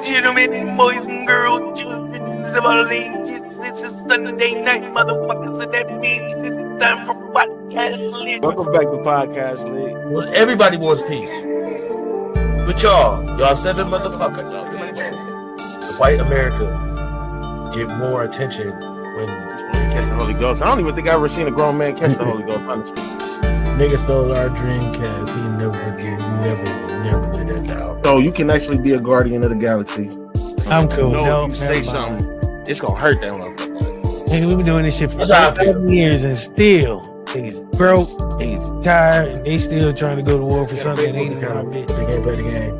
Gentlemen, boys and girls, children of all ages, this is Sunday night, motherfuckers, and that means it's time for PodcastLit. Welcome back to PodcastLit. Well, everybody wants peace. But y'all 7 motherfuckers. The white America get more attention when Catch the Holy Ghost. I don't even think I've ever seen a grown man catch the Holy Ghost, honestly. Nigga stole our Dreamcast. He never forget. Never let that down. So you can actually be a guardian of the galaxy. I'm cool. No, you say something, it's gonna hurt that motherfucker. Nigga, we been doing this shit for That's how I feel. 7 years and still niggas broke, niggas tired, and they still trying to go to war for something and they ain't got a bitch. They can't play the game.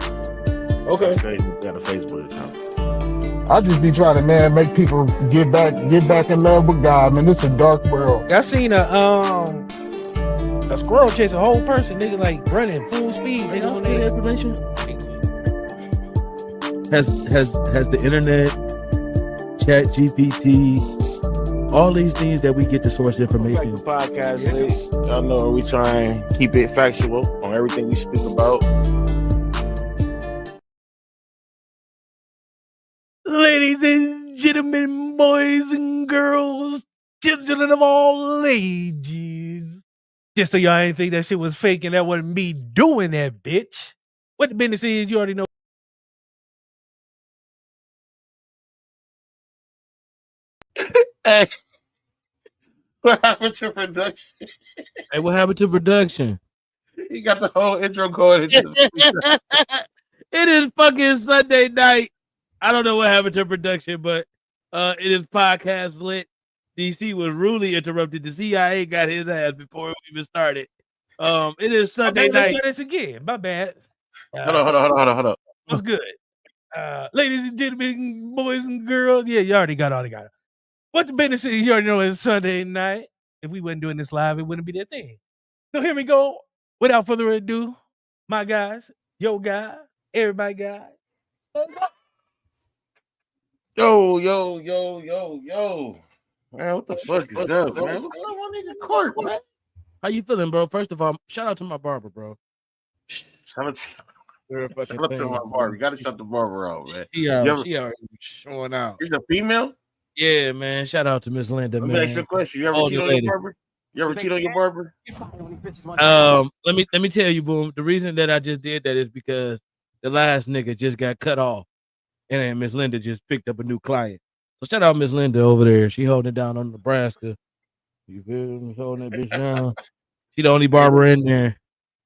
okay. Got a Facebook account. I just be trying to, man, make people get back in love with God, man. This is a dark world. I seen a squirrel chase a whole person, nigga, like running full speed. Nigga, on that information. Has the internet, Chat GPT, all these things that we get to source information. PodcastLit. Y'all know we try and keep it factual on everything we speak about. Ladies and gentlemen, boys and girls, children of all ages. Just so y'all ain't think that shit was fake and that wasn't me doing that, bitch. What the business is, you already know. Hey, what happened to production? Hey, what happened to production? He got the whole intro going. It is fucking Sunday night. I don't know what happened to production, but it is PodcastLit. DC was rudely interrupted. The CIA got his ass before we even started. It is Sunday Okay, let's night. try this again. My bad. Hold on. What's good? Ladies and gentlemen, boys and girls. Yeah, you already got it. What the business is, you already know it's Sunday night. If we wasn't doing this live, it wouldn't be that thing. So here we go. Without further ado, my guys, yo guys, everybody guys. Yo. Man, what the fuck is up, man? What's up on nigga court, man? How you feeling, bro? First of all, shout out to my barber, bro. Shout out to my barber. You gotta shut the barber out, man. She already showing out. Is a female? Yeah, man. Shout out to Miss Linda, Let man. me ask you a question. You ever Oh, cheat the on lady. your barber? You ever cheat on your barber? Let me tell you, Boom. The reason that I just did that is because the last nigga just got cut off, and then Miss Linda just picked up a new client. So shout out Miss Linda over there. She holding it down on Nebraska. You feel me? Holding that bitch down. She the only barber in there.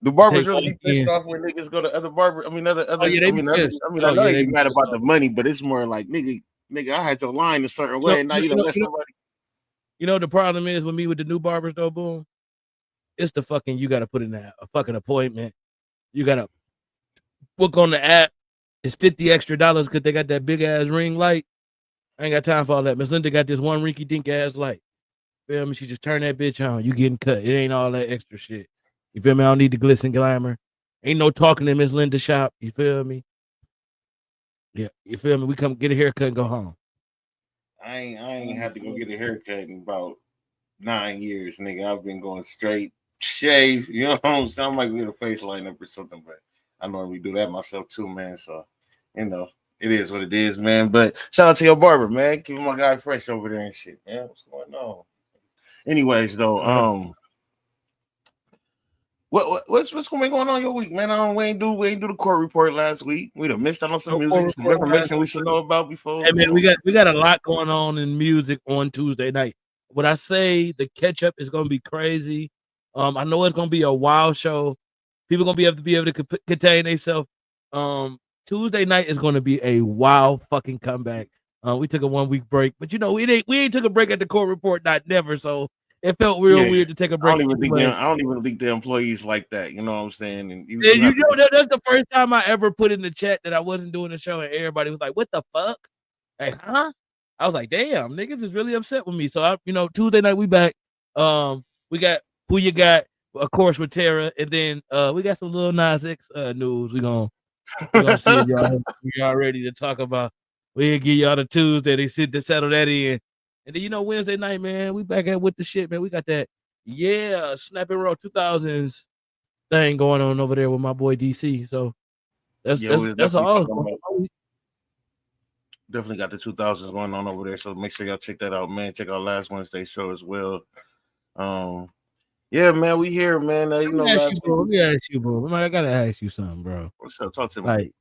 The barbers Take really all be pissed in. off when niggas go to other barber. I mean, other. Oh, yeah, they I be mean, pissed. I Oh, know yeah, they they be be mad pissed about off. the money, but it's more like, nigga, I had your line a certain way, and now you don't let somebody. You know the problem is with me with the new barbers though, Boom. It's the fucking you got to put in a fucking appointment. You got to book on the app. It's $50 extra because they got that big ass ring light. I ain't got time for all that. Miss Linda got this one rinky dink ass light. Feel me? She just turn that bitch on. You getting cut. It ain't all that extra shit. You feel me? I don't need the glitz and glamour. Ain't no talking in Miss Linda's shop. You feel me? Yeah, you feel me? We come get a haircut and go home. I ain't had to go get a haircut in about 9 years, nigga. I've been going straight shave. You know what I'm saying? I might get a face line up or something, but I normally do that myself too, man. So, you know, it is what it is, man. But shout out to your barber, man. Keeping my guy fresh over there and shit, man. What's going on? Anyways, though, what's going on your week, man? We ain't do the court report last week. We done missed out on some music, some information we should know about before. Hey man, we got a lot going on in music on Tuesday night. When I say the catch up is gonna be crazy, I know it's gonna be a wild show. People gonna be able to contain themselves. Tuesday night is gonna be a wild fucking comeback. We took a 1 week break, but you know we ain't took a break at the court report, not never. So it felt real weird to take a break. I don't even think the employees like that. You know what I'm saying? And you know that's the first time I ever put in the chat that I wasn't doing the show, and everybody was like, "What the fuck?" Like, huh? I was like, "Damn, niggas is really upset with me." So Tuesday night we back. We got Who You Got, of course, with Tara, and then we got some Lil Nas X news. We gonna see if y'all ready to talk about. We'll give y'all the Tuesday. They sit to settle that in. And then, Wednesday night, man, we back at with the shit, man. We got that, Snap and Roll 2000s thing going on over there with my boy DC. So that's all. Definitely got the 2000s going on over there. So make sure y'all check that out, man. Check out last Wednesday's show as well. Yeah, man, we here, man. You know, Let me ask you, bro. I gotta ask you something, bro. What's up? Talk to me. Like,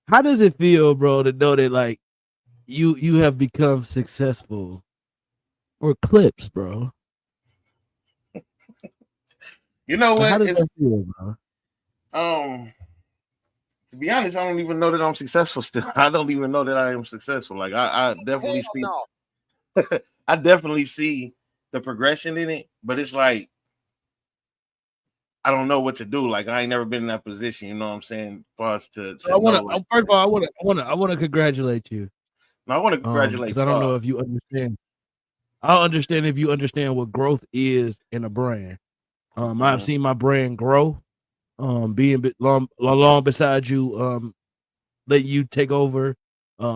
how does it feel, bro, to know that like you have become successful for clips, bro? You know what? How does that feel, bro? To be honest, I don't even know that I'm successful still. I don't even know that I am successful. Like I definitely see I definitely see the progression in it, but it's like I don't know what to do. Like I ain't never been in that position, you know what I'm saying? For us to So I want to like, first of all, I want to congratulate you. no, I want to congratulate because I don't know if you understand. I'll understand if you understand what growth is in a brand. I've seen my brand grow. Being long beside you, let you take over,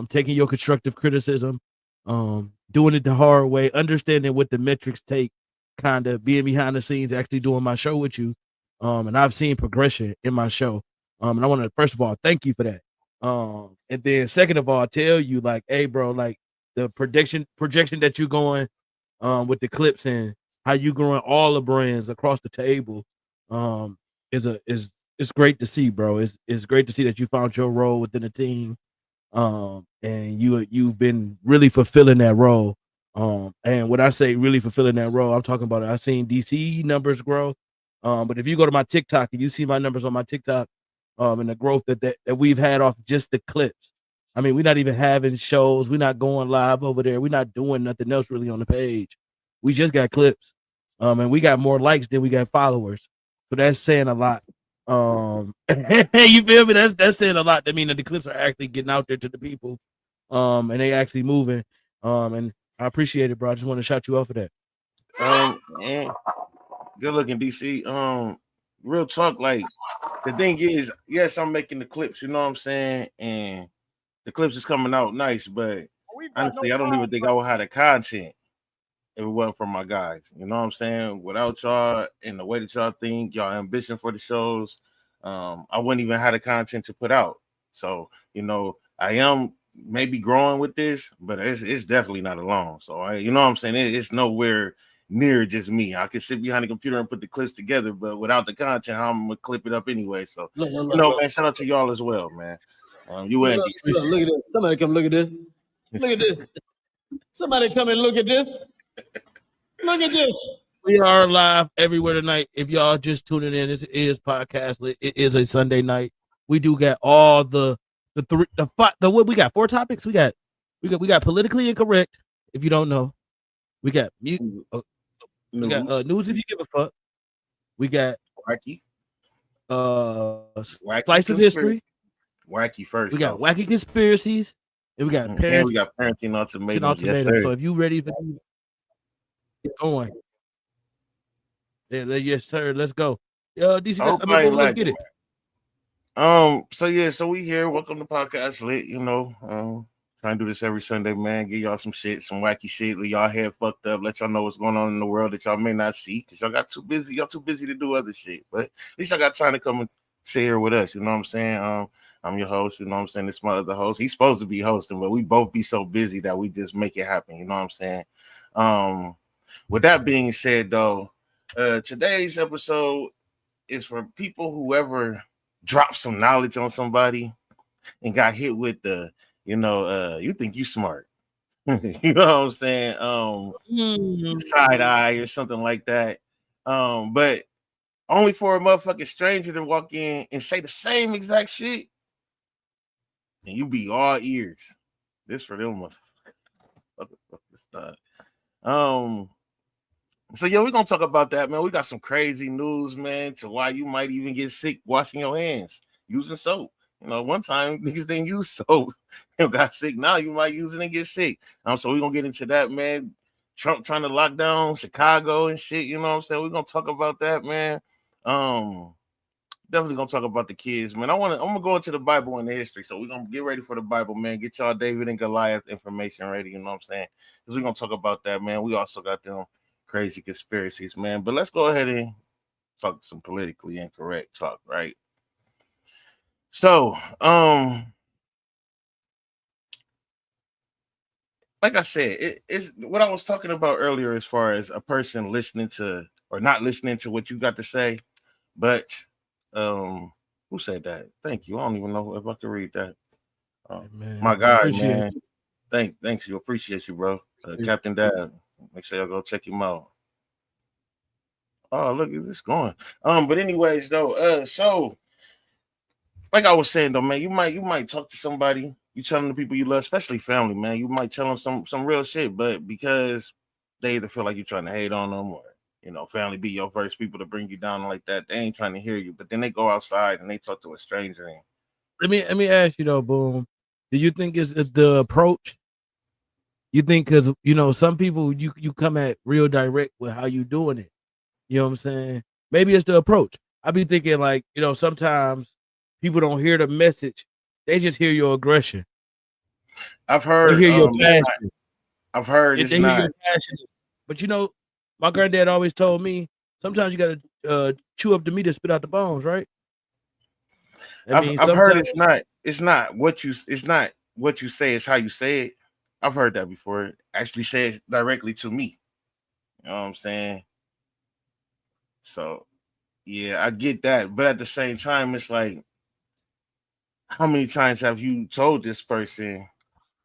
taking your constructive criticism, doing it the hard way, understanding what the metrics take, kind of being behind the scenes, actually doing my show with you. And I've seen progression in my show. And I want to first of all thank you for that. And then second of all, tell you like, hey, bro, like the projection that you're going with the clips and how you growing all the brands across the table is it's great to see, bro. It's great to see that you found your role within the team. And you've been really fulfilling that role. And when I say really fulfilling that role, I'm talking about I've seen DC numbers grow. But if you go to my TikTok and you see my numbers on my TikTok, and the growth that we've had off just the clips. I mean, we're not even having shows. We're not going live over there. We're not doing nothing else really on the page. We just got clips. And we got more likes than we got followers. So that's saying a lot. You feel me? That's saying a lot. That means that the clips are actually getting out there to the people. And they actually moving. And I appreciate it, bro. I just want to shout you out for that. And good looking DC. Real talk, like the thing is, yes, I'm making the clips, you know what I'm saying? And the clips is coming out nice, but honestly, I don't even think I would have the content if it wasn't for my guys. You know what I'm saying? Without y'all and the way that y'all think, y'all ambition for the shows, I wouldn't even have the content to put out. So, you know, I am maybe growing with this, but it's definitely not alone. So you know what I'm saying? It's nowhere near just me. I can sit behind the computer and put the clips together, but without the content, I'm gonna clip it up anyway. So look. Man, shout out to y'all as well, man. You and look at this. Somebody come look at this. Look at this. Somebody come and look at this. Look at this. We are live everywhere tonight. If y'all just tuning in, this is PodcastLit. It is a Sunday night. We do got all the what we got 4 topics. We got politically incorrect. If you don't know, we got news. We got news if you give a fuck. We got wacky slice of history. Wacky first. We got wacky conspiracies. And we got parenting ultimatums. Yes, sir. So if you ready for get going. Yeah, yes, sir. Let's go. DC, let's get it. So we here. Welcome to PodcastLit. You know, trying to do this every Sunday, man. Give y'all some shit, some wacky shit. Let y'all head fucked up. Let y'all know what's going on in the world that y'all may not see because y'all got too busy. Y'all too busy to do other shit. But at least y'all got time to come and sit here with us. You know what I'm saying? I'm your host. You know what I'm saying? This is my other host. He's supposed to be hosting, but we both be so busy that we just make it happen. You know what I'm saying? With that being said, though, today's episode is for people who ever dropped some knowledge on somebody and got hit with the, you think you smart. You know what I'm saying? Side eye or something like that. But only for a motherfucking stranger to walk in and say the same exact shit. And you be all ears. This for them motherfuckers. So yeah, we're gonna talk about that, man. We got some crazy news, man, to why you might even get sick washing your hands using soap. You know, one time niggas didn't use soap, got sick. Now you might use it and get sick. So we're gonna get into that, man. Trump trying to lock down Chicago and shit. You know what I'm saying? We're gonna talk about that, man. Definitely gonna talk about the kids, man. I'm gonna go into the Bible and the history. So we're gonna get ready for the Bible, man. Get y'all David and Goliath information ready. You know what I'm saying? Because we're gonna talk about that, man. We also got them crazy conspiracies, man. But let's go ahead and talk some politically incorrect talk, right? So, like I said, it's what I was talking about earlier as far as a person listening to or not listening to what you got to say. But who said that? Thank you. I don't even know if I can read that. Man, My guy, appreciate man. Thanks you. Appreciate you, bro. you. Captain Dad. Make sure y'all go check him out. Oh, look at this going. But anyways, though, so like I was saying though, man, you might talk to somebody, you telling the people you love, especially family, man. You might tell them some real shit, but because they either feel like you're trying to hate on them or family be your first people to bring you down like that, they ain't trying to hear you. But then they go outside and they talk to a stranger and Let me ask you though, Boom. Do you think it's the approach? You think because some people you come at real direct with how you doing it. You know what I'm saying? Maybe it's the approach. I be thinking like, sometimes people don't hear the message. They just hear your aggression. I've They heard hear your it's passion. not, I've heard They it's hear your not. passion. But my granddad always told me sometimes you gotta chew up the meat and spit out the bones, right? I mean, I've heard sometimes it's not what you say, it's how you say it. I've heard that before. It actually says directly to me. You know what I'm saying? So yeah, I get that. But at the same time, it's like, how many times have you told this person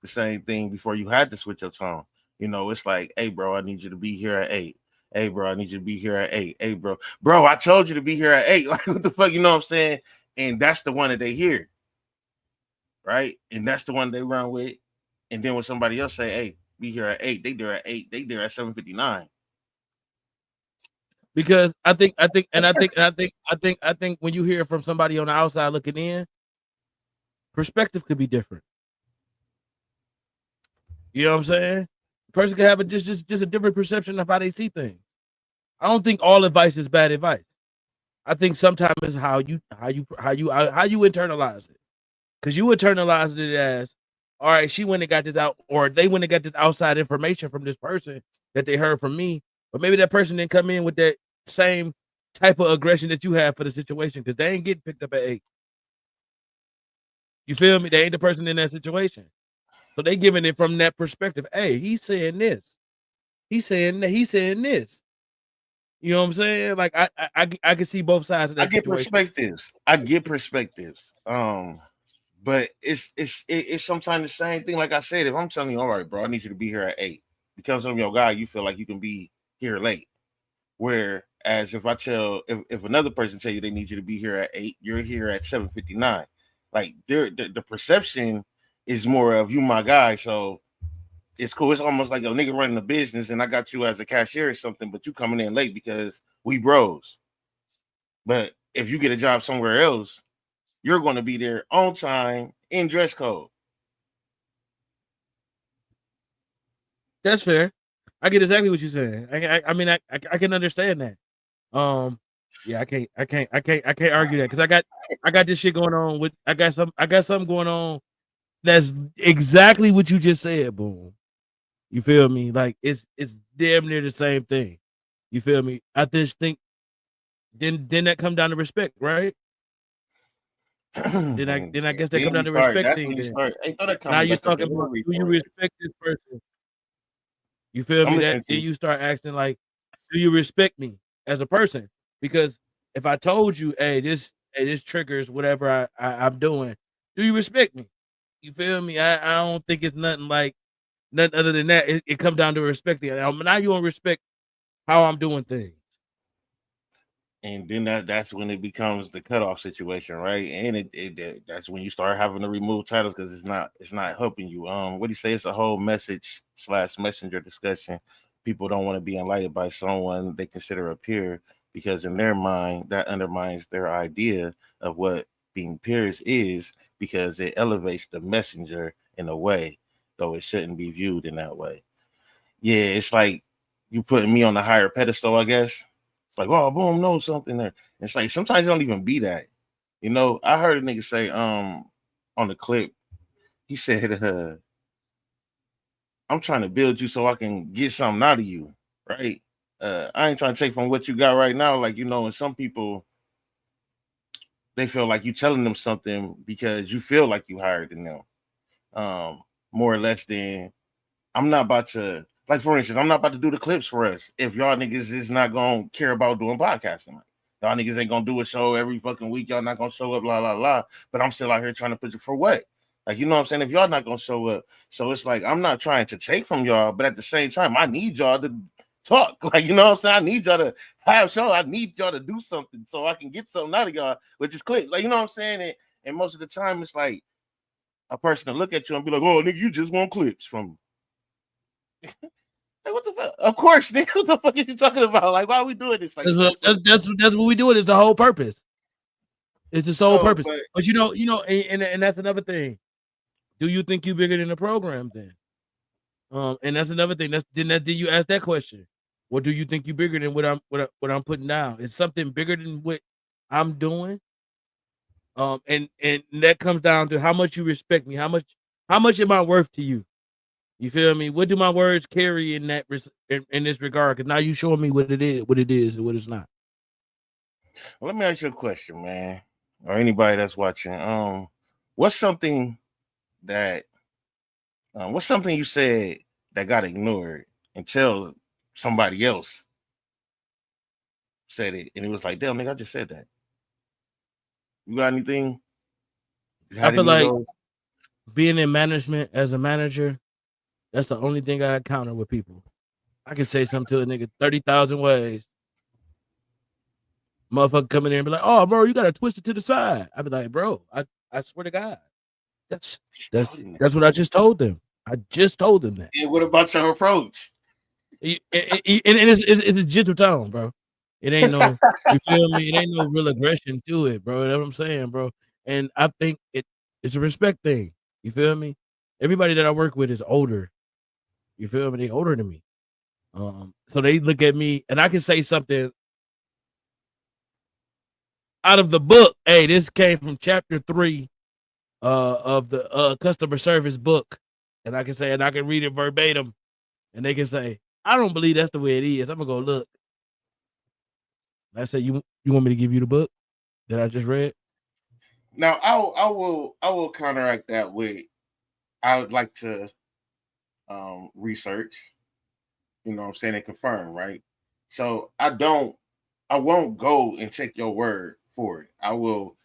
the same thing before you had to switch your tone? It's like, hey, bro, I need you to be here at 8. Hey, bro, I need you to be here at 8. Hey, bro, I told you to be here at 8. Like, what the fuck? You know what I'm saying? And that's the one that they hear, right? And that's the one they run with. And then when somebody else say, hey, be here at 8, they there at 8. They there at 7:59. because I think when you hear from somebody on the outside looking in, perspective could be different. You know what I'm saying? A person could have just a different perception of how they see things. I don't think all advice is bad advice. I think sometimes it's how you internalize it. Because you internalized it as, all right, she went and got this out, or they went and got this outside information from this person that they heard from me. But maybe that person didn't come in with that same type of aggression that you have for the situation because they ain't getting picked up at 8. You feel me? They ain't the person in that situation. So they giving it from that perspective. Hey, he's saying this. He's saying that. He's saying this. You know what I'm saying? Like I can see both sides of I that get situation. perspectives. But it's sometimes the same thing. Like I said, if I'm telling you, all right, bro, I need you to be here at 8, because I'm your guy, you feel like you can be here late. Whereas if another person tell you they need you to be here at 8, you're here at 7:59. Like the perception is more of you, my guy. So it's cool. It's almost like a nigga running a business and I got you as a cashier or something, but you coming in late because we bros. But if you get a job somewhere else, you're going to be there on time in dress code. That's fair. I get exactly what you're saying. I mean I can understand that. Yeah, I can't argue that because I got this shit going on with I got something going on that's exactly what you just said, Boom. You feel me? Like it's damn near the same thing. You feel me? I just think then that come down to respect, right? Then I guess that come down to respect That's thing. when you Then start. Hey, throw that now comment you're back up there. talking Let me about read do you for it. respect this person? You feel I'm me? That listening to then you. you start asking like, do you respect me as a person? Because if I told you, hey, this triggers whatever I'm doing, do you respect me? You feel me? I don't think it's nothing other than that. It comes down to respecting. Now you don't respect how I'm doing things. And then that's when it becomes the cutoff situation, right? And that's when you start having to remove titles because it's not helping you. What do you say? It's a whole message / messenger discussion. People don't want to be enlightened by someone they consider a peer because in their mind that undermines their idea of what being peers is because it elevates the messenger in a way, though it shouldn't be viewed in that way. Yeah, it's like you putting me on a higher pedestal, I guess. It's like, oh, Boom knows something there. It's like sometimes it don't even be that. I heard a nigga say, on the clip, he said, I'm trying to build you so I can get something out of you, right? I ain't trying to take from what you got right now. Like, and some people they feel like you telling them something because you feel like you higher than them. More or less than I'm not about to, like, for instance, I'm not about to do the clips for us if y'all niggas is not gonna care about doing podcasting. Like, y'all niggas ain't gonna do a show every fucking week. Y'all not gonna show up, blah, blah, blah. But I'm still out here trying to put you for what? Like, you know what I'm saying? If y'all not gonna show up, so it's like I'm not trying to take from y'all, but at the same time, I need y'all to talk. Like, you know what I'm saying? I need y'all to have show. I need y'all to do something so I can get something out of y'all, which is clip. Like, you know what I'm saying? And most of the time, it's like a person to look at you and be like, "Oh, nigga, you just want clips from me." Like, what the fuck? Of course, nigga. What the fuck are you talking about? Like, why are we doing this? Like, That's what we do. It is the whole purpose. It's the sole purpose. But you know, and that's another thing. Do you think you bigger than the program then? And that's another thing. Did you ask that question? Or do you think you bigger than what I'm putting down? Is something bigger than what I'm doing? And that comes down to how much you respect me. How much am I worth to you? You feel me? What do my words carry in that in this regard? Because now you showing me what it is, and what it's not. Well, let me ask you a question, man, or anybody that's watching. What's something you said that got ignored until somebody else said it, and it was like, damn, nigga, I just said that. You got anything? I feel like being in management as a manager, that's the only thing I encounter with people. I can say something to a nigga 30,000 ways. Motherfucker come in there and be like, "Oh, bro, you gotta twist it to the side." I be like, "Bro, I swear to God, that's what I just told them. I just told them that." And what about your approach? And it's a gentle tone, bro. It ain't no, you feel me? It ain't no real aggression to it, bro. That's what I'm saying, bro. And I think it's a respect thing. You feel me? Everybody that I work with is older. You feel me? They older than me. So they look at me and I can say something out of the book. Hey, this came from chapter 3 of the customer service book. And I can say, and I can read it verbatim. And they can say, I don't believe that's the way it is. I'm gonna go look. I said, you want me to give you the book that I just read? Now I will counteract that with I would like to research, you know what I'm saying, and confirm, right? So I won't go and take your word for it. I will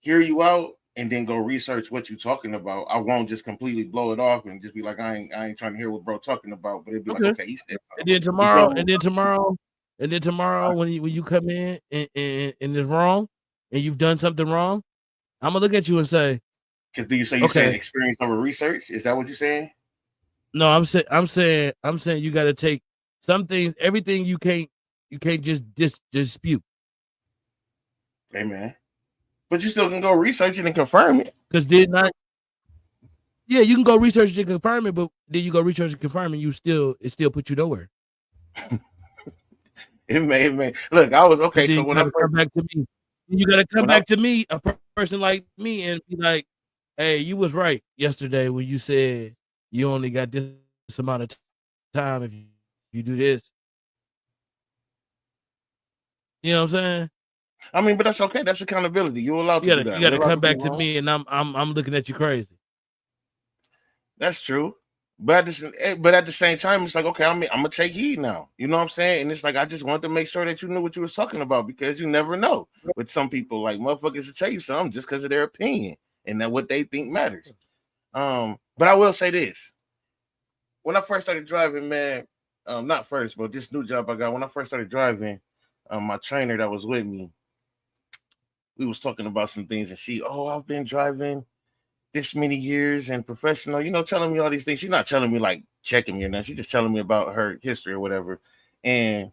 hear you out and then go research what you're talking about. I won't just completely blow it off and just be like, I ain't trying to hear what bro talking about. But it'd be like, okay, he said. And then tomorrow, when you come in and it's wrong, and you've done something wrong, I'm gonna look at you and say, "Because do you say you saying experience over research? Is that what you're saying?" No, I'm saying you got to take some things. Everything you can't just dispute. Amen. But you still can go research it and confirm it. Because yeah, you can go research it and confirm it, but then you go research and confirm it, it still puts you nowhere. It may. Look, I was okay. So when I first come back to me, you got to come back to me, a person like me, and be like, "Hey, you was right yesterday when you said you only got this amount of time if you do this." You know what I'm saying? I mean, but that's okay. That's accountability. You're allowed to do that. You got to come back to me, and I'm looking at you crazy. That's true. But at the same time, it's like, okay, I'm gonna take heed now. You know what I'm saying? And it's like I just wanted to make sure that you knew what you was talking about, because you never know. With some people, like, motherfuckers will tell you something just because of their opinion and that what they think matters. But I will say this: when I first started driving, man, not first, but this new job I got. When I first started driving, my trainer that was with me, we was talking about some things, and I've been driving this many years and professional, you know, telling me all these things. She's not telling me like checking me or nothing. She's just telling me about her history or whatever. And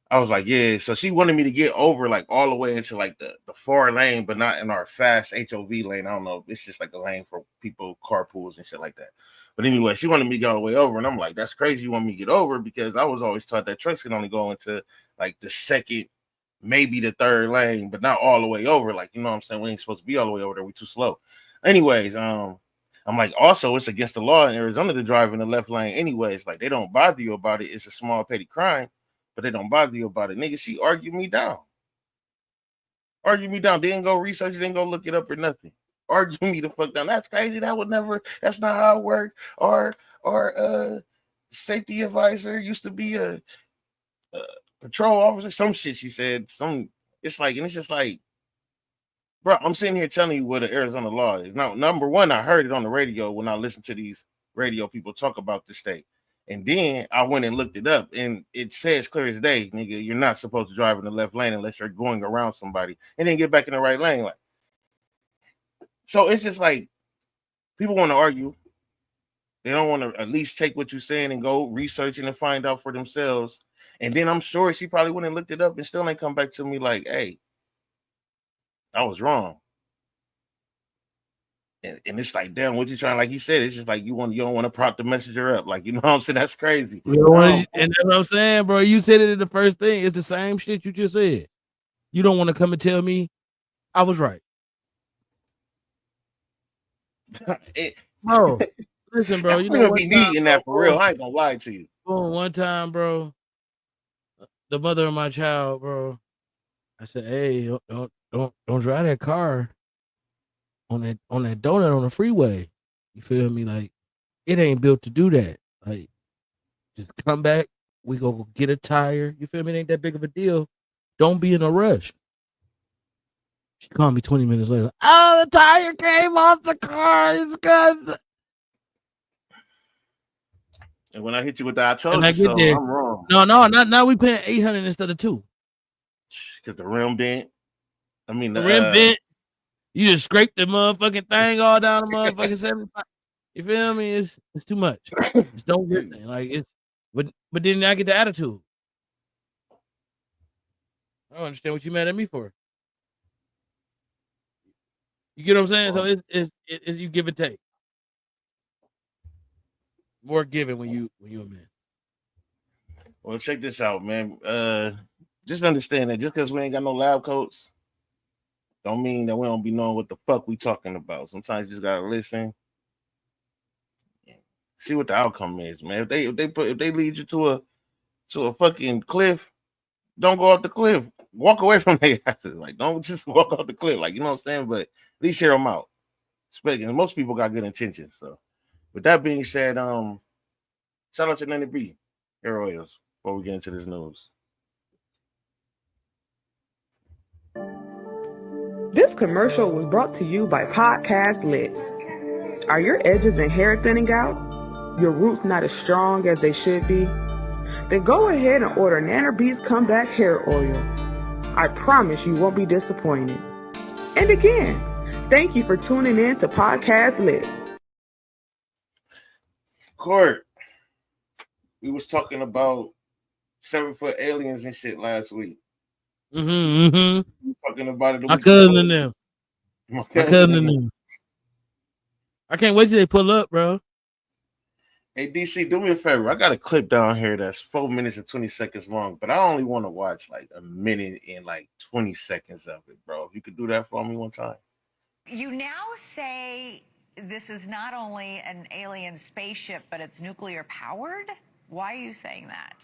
I was like, yeah. So she wanted me to get over like all the way into like the 4 lane, but not in our fast HOV lane. I don't know. It's just like a lane for people, carpools and shit like that. But anyway, she wanted me to get all the way over. And I'm like, that's crazy. You want me to get over? Because I was always taught that trucks can only go into like the 2nd, maybe the 3rd lane, but not all the way over. Like, you know what I'm saying? We ain't supposed to be all the way over there. We too slow. Anyways, I'm like, also, it's against the law in Arizona to drive in the left lane. Anyways, like, they don't bother you about it. It's a small petty crime, but they don't bother you about it. Nigga, she argued me down. Didn't go research, didn't go look it up or nothing. argue me the fuck down. That's crazy. That would never. That's not how it worked. Or safety advisor used to be a patrol officer. Some shit she said. It's like, and it's just like, bro, I'm sitting here telling you what the Arizona law is. Now, number one, I heard it on the radio when I listened to these radio people talk about the state. And then I went and looked it up, and it says clear as day, nigga, you're not supposed to drive in the left lane unless you're going around somebody and then get back in the right lane. Like, so it's just like people want to argue. They don't want to at least take what you're saying and go research it and find out for themselves. And then I'm sure she probably went and looked it up and still ain't come back to me like, hey, I was wrong. And it's like, damn, what you trying? Like you said, it's just like you don't want to prop the messenger up. Like, you know what I'm saying? That's crazy. And that's what I'm saying, bro. You said it in the first thing. It's the same shit you just said. You don't want to come and tell me I was right. Bro, listen, bro. You know, be needing that for real. I ain't gonna lie to you. One time, bro, the mother of my child, bro, I said, hey, don't drive that car on that donut on the freeway. You feel me? Like, it ain't built to do that. Like, just come back. We go get a tire. You feel me? It ain't that big of a deal. Don't be in a rush. She called me 20 minutes later. Oh, the tire came off the car. It's good. And when I hit you with that, I told you so. I'm wrong. No, now we paying $800 instead of $200. Because the rim bent. I mean, the rim bent. You just scraped the motherfucking thing all down the motherfucking 75. You feel me? It's too much. Just don't get it. Like, it's, but then I get the attitude. I don't understand what you mad at me for. You get what I'm saying? So it's you give and take. More giving when you a man. Well, check this out, man. Just understand that just because we ain't got no lab coats, don't mean that we don't be knowing what the fuck we talking about. Sometimes you just gotta listen, see what the outcome is, man. If they lead you to a fucking cliff, don't go off the cliff. Walk away from their asses. Like, don't just walk off the cliff. Like, you know what I'm saying? But at least hear them out. Speaking, most people got good intentions. So, with that being said, shout out to Nanny B, Air Oils, before we get into this news. This commercial was brought to you by PodcastLit. Are your edges and hair thinning out? Your roots not as strong as they should be? Then go ahead and order Nana B's Comeback Hair Oil. I promise you won't be disappointed. And again, thank you for tuning in to PodcastLit. Court, we was talking about 7-foot aliens and shit last week. Mm-hmm. We talking about it. My cousin and them. My cousin and them. I can't wait till they pull up, bro. Hey, DC, do me a favor. I got a clip down here that's 4 minutes and 20 seconds long, but I only want to watch like a minute and like 20 seconds of it, bro. If you could do that for me one time. You now say this is not only an alien spaceship, but it's nuclear powered? Why are you saying that?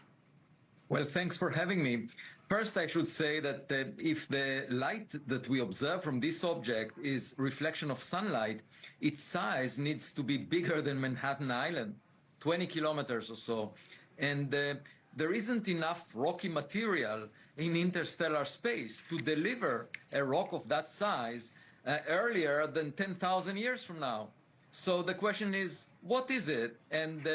Well, thanks for having me. First, I should say that if the light that we observe from this object is reflection of sunlight, its size needs to be bigger than Manhattan Island, 20 kilometers or so. And there isn't enough rocky material in interstellar space to deliver a rock of that size earlier than 10,000 years from now. So the question is, what is it? And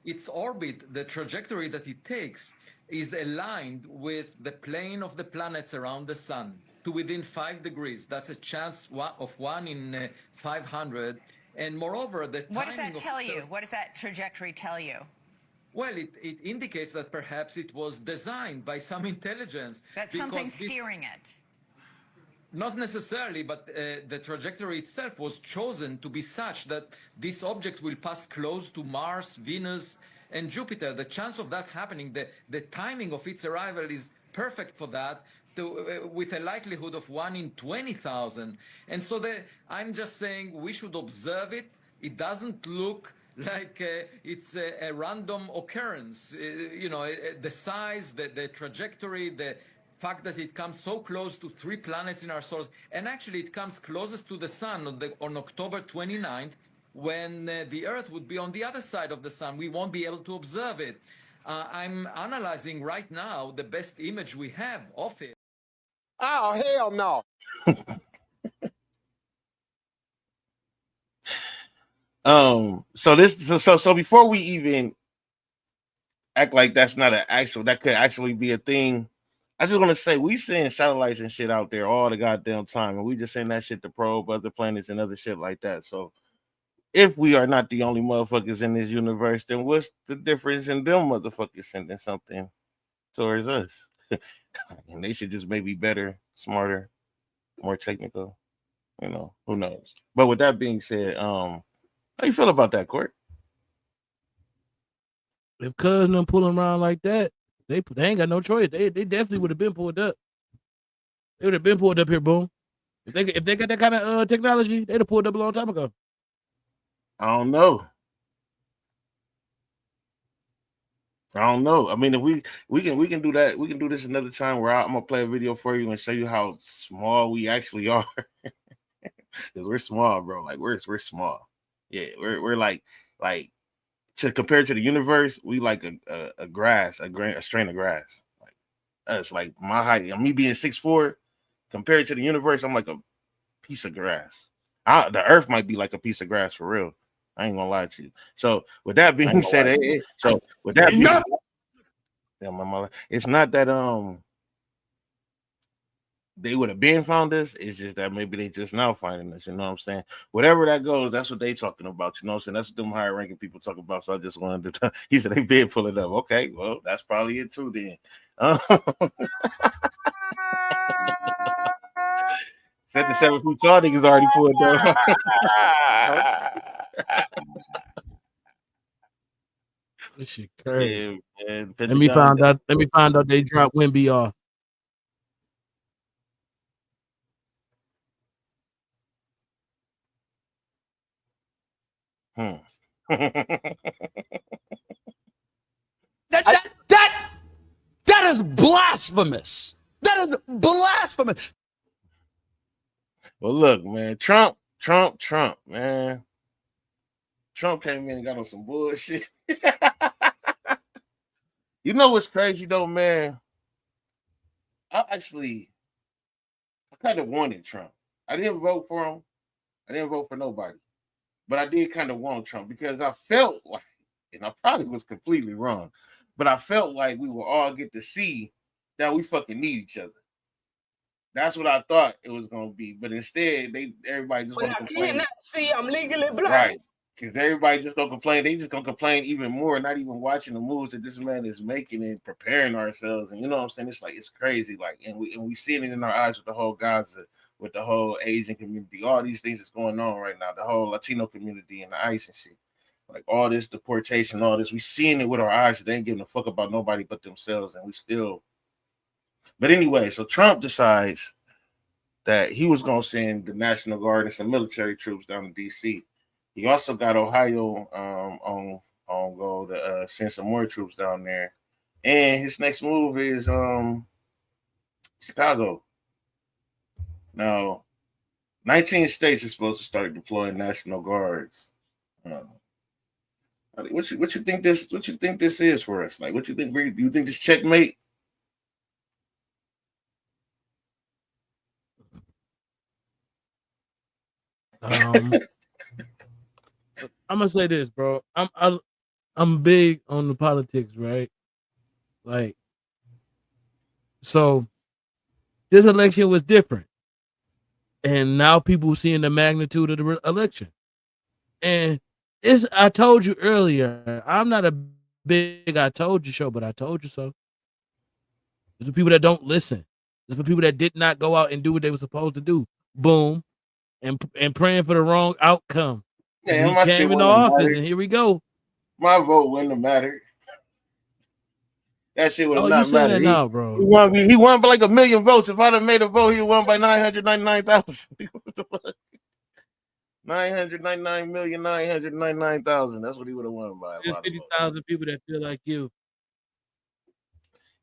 its orbit, the trajectory that it takes, is aligned with the plane of the planets around the sun to within 5 degrees. That's a chance of 1 in 500. And moreover, the timing. What does that tell you? What does that trajectory tell you? Well, it indicates that perhaps it was designed by some intelligence. That's something steering it. Not necessarily, but the trajectory itself was chosen to be such that this object will pass close to Mars, Venus, and Jupiter. The chance of that happening, the timing of its arrival is perfect for that, with a likelihood of 1 in 20,000. And so I'm just saying we should observe it. It doesn't look like it's a random occurrence. The size, the trajectory, the fact that it comes so close to 3 planets in our solar system, and actually it comes closest to the sun on October 29th, when the Earth would be on the other side of the sun. We won't be able to observe it. I'm analyzing right now the best image we have of it. Oh, hell no. So before we even act like that's not that could actually be a thing, I just want to say we send satellites and shit out there all the goddamn time, and we just send that shit to probe other planets and other shit like that. So if we are not the only motherfuckers in this universe, then what's the difference in them motherfuckers sending something towards us? And they should just maybe better, smarter, more technical. You know, who knows? But with that being said, how you feel about that, Court? If Cuz them pulling around like that, they ain't got no choice. They definitely would have been pulled up. They would have been pulled up here, boom. If they got that kind of technology, they'd have pulled up a long time ago. I don't know. I mean, if we can do that, we can do this another time where I'm gonna play a video for you and show you how small we actually are. Because we're small, bro. Like we're small. Yeah, we're like to compare to the universe, we like a grass, a strain of grass. Like us, like my height, me being 6'4", compared to the universe, I'm like a piece of grass. The Earth might be like a piece of grass for real. I ain't gonna lie to you. So with that being said, it's not that they would have been found us. It's just that maybe they just now finding us. You know what I'm saying? Whatever that goes, that's what they talking about. You know what I'm saying? That's what them higher ranking people talk about. So I just wanted to. He said they been pulling up. Okay, well that's probably it too then. Said the 7 feet tall niggas already pulled up. This shit crazy. Yeah, man. Let me find out they dropped Wimby off. That is blasphemous. That is blasphemous. Well, look, man, Trump, man. Trump came in and got on some bullshit. You know what's crazy though, man? I kind of wanted Trump. I didn't vote for him. I didn't vote for nobody. But I did kind of want Trump because I felt like, and I probably was completely wrong, but I felt like we will all get to see that we fucking need each other. That's what I thought it was gonna be, but instead, everybody just want to complain. See, I'm legally blind. Right, because everybody just gonna complain. They just gonna complain even more, not even watching the moves that this man is making and preparing ourselves. And you know what I'm saying? It's like it's crazy. Like, and we seeing it in our eyes with the whole Gaza, with the whole Asian community, all these things that's going on right now, the whole Latino community and the ICE and shit. Like all this deportation, all this, we seeing it with our eyes. They ain't giving a fuck about nobody but themselves, and we still. But anyway, so Trump decides that he was going to send the National Guard and some military troops down to D.C. He also got Ohio on go to send some more troops down there. And his next move is Chicago. Now, 19 states are supposed to start deploying National Guards. What you think this is for us? Like, what you think? Do you think this checkmate? I'm gonna say this, bro. I'm big on the politics, right? Like, so this election was different, and now people seeing the magnitude of the election. And I told you earlier, I'm not a big I told you show, but I told you so. There's the people that don't listen. There's the people that did not go out and do what they were supposed to do. Boom. And praying for the wrong outcome. Yeah, he came into office, and here we go. My vote wouldn't have mattered. That shit would have not mattered. Now, bro. He won by like 1 million votes. If I'd have made a vote, he won by 999,000. What the fuck? 999,999,000. That's what he would have won by. There's 50,000 people that feel like you.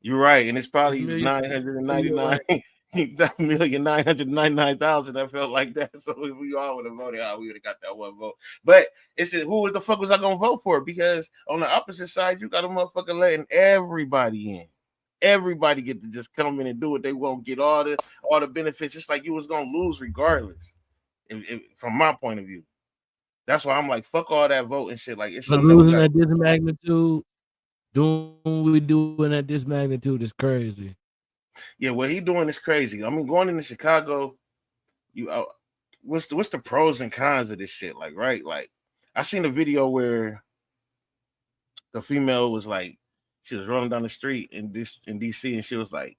You're right, and it's probably 6,000,000. 999,999,000 that felt like that. So if we all would have voted out, we would have got that one vote. But it's just, who the fuck was I gonna vote for? Because on the opposite side, you got a motherfucker letting everybody in. Everybody get to just come in and do what they want, get all the benefits. It's like you was gonna lose regardless. From my point of view, that's why I'm like, fuck all that vote and shit. Like it's But something that we losing got. at this magnitude, doing what we doing at this magnitude is crazy. Yeah, what he doing is crazy. I mean, going into Chicago, what's the pros and cons of this shit? Like, right? Like, I seen a video where the female was like, she was rolling down the street in DC, and she was like,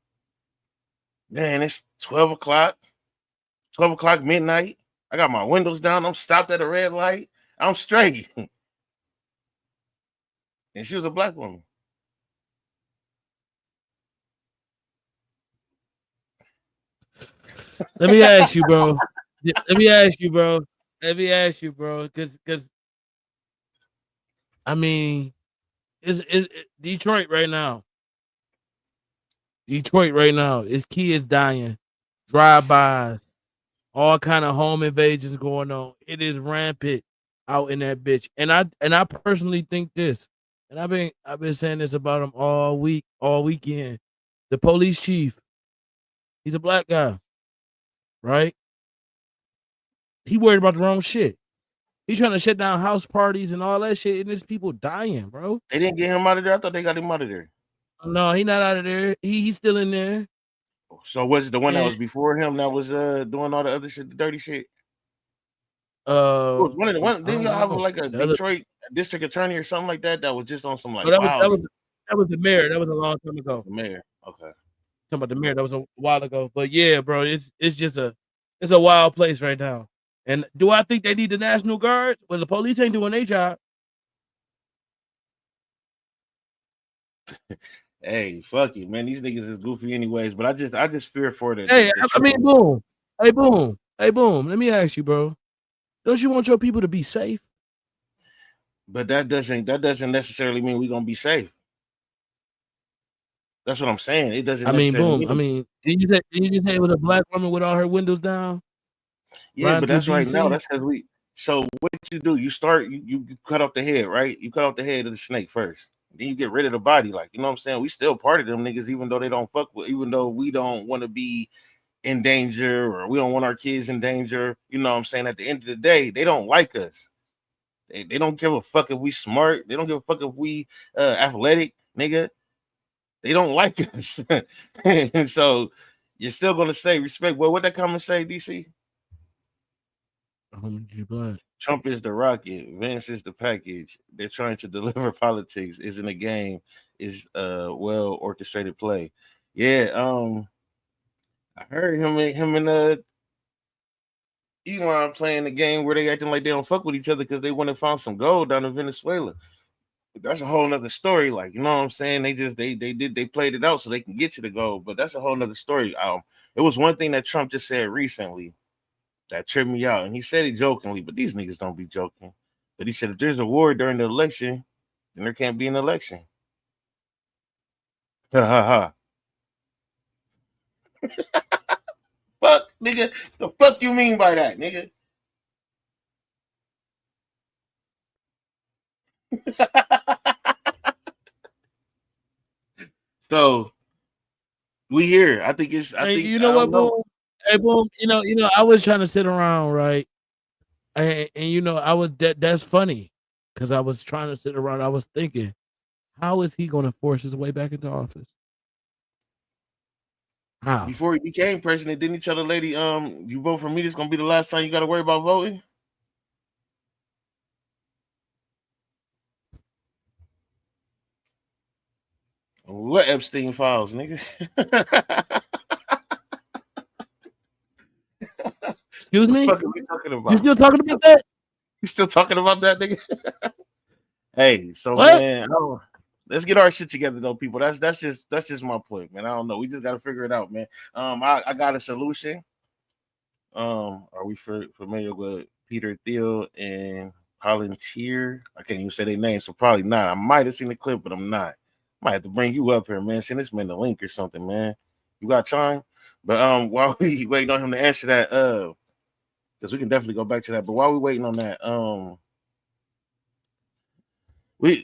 "Man, it's 12 o'clock midnight. I got my windows down. I'm stopped at a red light. I'm straight." And she was a black woman. Let me ask you, bro. Because I mean, it's Detroit right now. It's kids dying, drive-bys, all kind of home invasions going on. It is rampant out in that bitch. And I personally think this, and I've been saying this about him all weekend. The police chief, he's a black guy, right? He worried about the wrong shit. He trying to shut down house parties and all that shit, and there's people dying, bro. They didn't get him out of there. I thought they got him out of there. No, he not out of there. He's still in there. So was it the one that was before him that was doing all the other shit, the dirty shit? It was one of the one. Didn't y'all have like a Detroit district attorney or something like that that was just on some like that was the mayor. That was a long time ago. The mayor. Okay. Talking about the mayor. That was a while ago. But yeah, bro, it's just a wild place right now. And do I think they need the National Guard? Well, the police ain't doing their job. Hey, fuck it, man. These niggas is goofy anyways. But I just fear for the. Hey, I mean, boom. Hey, boom. Let me ask you, bro. Don't you want your people to be safe? But that doesn't necessarily mean we're gonna be safe. That's what I'm saying. It doesn't. I mean, boom. I mean, did you just say it was a black woman with all her windows down? Yeah, but that's right now. That's because we. So what you do? You start. You cut off the head, right? You cut off the head of the snake first. Then you get rid of the body. Like, you know what I'm saying? We still part of them niggas, even though they don't fuck with. Even though we don't want to be in danger, or we don't want our kids in danger. You know what I'm saying? At the end of the day, they don't like us. They don't give a fuck if we smart. They don't give a fuck if we athletic, nigga. They don't like us. And so you're still gonna say respect. Well, what that comment say, DC? Trump is the rocket, Vance is the package. They're trying to deliver politics. Isn't a game, is a well orchestrated play. Yeah, I heard him and Elon playing the game where they acting like they don't fuck with each other because they went and found some gold down in Venezuela. That's a whole nother story. Like, you know what I'm saying? They played it out so they can get to the gold, but that's a whole nother story. It was one thing that Trump just said recently that tripped me out, and he said it jokingly, but these niggas don't be joking. But he said if there's a war during the election, then there can't be an election. Ha ha ha. Fuck, nigga. The fuck you mean by that, nigga? So we here. I think it's. I think you know what, boom. Hey, boom. You know. I was trying to sit around, right? And I was that's funny because I was trying to sit around. I was thinking, how is he going to force his way back into office? How? Before he became president, didn't he tell the lady, you vote for me, this is gonna be the last time you got to worry about voting? What Epstein files, nigga? Excuse me? What the fuck are we talking about? You still talking about that? You still talking about that, nigga? Hey, so what? Man, let's get our shit together, though, people. That's just my point, man. I don't know. We just got to figure it out, man. I got a solution. Are we familiar with Peter Thiel and Palantir? I can't even say their name, so probably not. I might have seen the clip, but I'm not. Might have to bring you up here, man. Send this man the link or something, man. You got time? But while we waiting on him to answer that, because we can definitely go back to that. But while we waiting on that,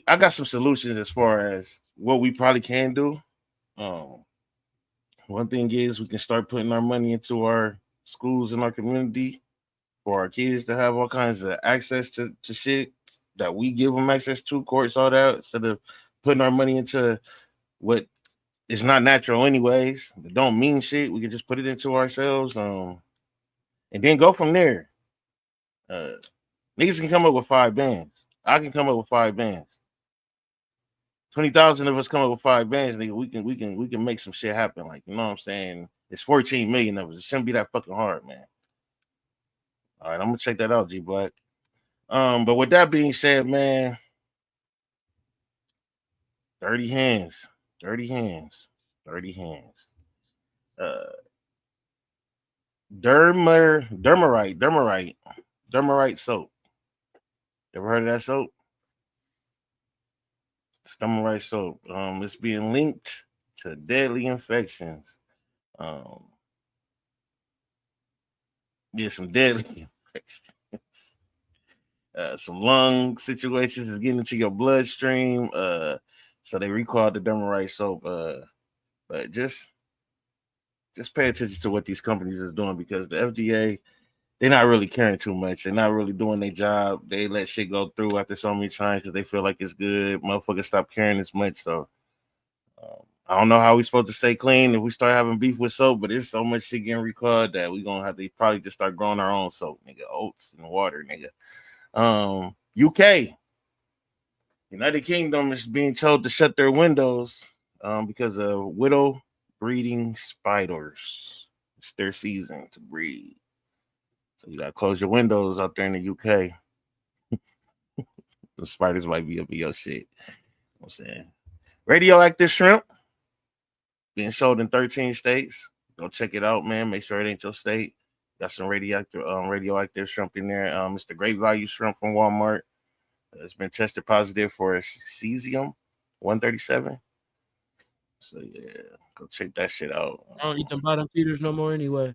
I got some solutions as far as what we probably can do. One thing is we can start putting our money into our schools in our community for our kids to have all kinds of access to shit that we give them access to, courts, all that, instead of putting our money into what is not natural anyways. That don't mean shit. We can just put it into ourselves, and then go from there. Niggas can come up with 5 bands. I can come up with 5 bands. 20,000 of us come up with 5 bands, nigga. We can make some shit happen. Like, you know what I'm saying? It's 14 million of us. It shouldn't be that fucking hard, man. All right, I'm gonna check that out, G Black. But with that being said, man, 30 hands. Dermerite soap. Ever heard of that soap? Dermerite soap. It's being linked to deadly infections. Some deadly infections. Some lung situations is getting into your bloodstream. So they recalled the Dermerite soap. But just pay attention to what these companies are doing, because the FDA, they're not really caring too much. They're not really doing their job. They let shit go through after so many times because they feel like it's good. Motherfuckers stop caring as much. So I don't know how we supposed to stay clean if we start having beef with soap, but there's so much shit getting recalled that we're gonna have to probably just start growing our own soap, nigga. Oats and water, nigga. UK, United Kingdom is being told to shut their windows because of widow breeding spiders. It's their season to breed. So you gotta close your windows out there in the UK. The spiders might be up in your shit. You know what I'm saying? Radioactive shrimp being sold in 13 states. Go check it out, man. Make sure it ain't your state. Got some radioactive shrimp in there. It's the great value shrimp from Walmart. It's been tested positive for cesium 137. So yeah, go check that shit out. I don't eat them bottom feeders no more anyway.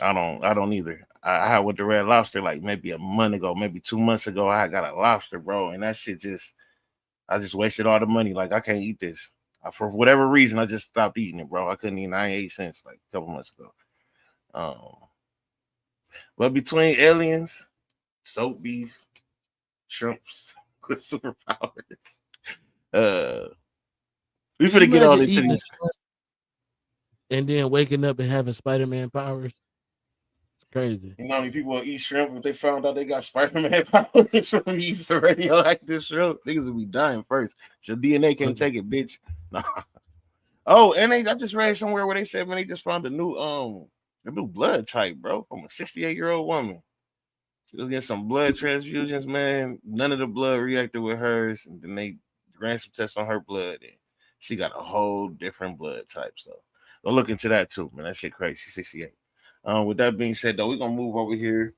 I don't either. I had with the Red Lobster like maybe a month ago, maybe 2 months ago. I got a lobster, bro, and that shit I just wasted all the money. Like, I can't eat this. For whatever reason, I just stopped eating it, bro. I couldn't eat 98 cents like a couple months ago. But between aliens, soap beef, shrimps with superpowers, we finna get all into these. And then waking up and having Spider-Man powers. It's crazy. You know how many people will eat shrimp if they found out they got Spider-Man powers from eating some radioactive shrimp? Niggas would be dying first. So DNA can't take it, bitch. Nah. Oh, and I just read somewhere where they said, man, they just found a new blood type, bro, from a 68-year-old woman. She was getting some blood transfusions, man. None of the blood reacted with hers, and then they ran some tests on her blood, and she got a whole different blood type. So go look into that too, man. That shit crazy. She's 68. With that being said, though, we're gonna move over here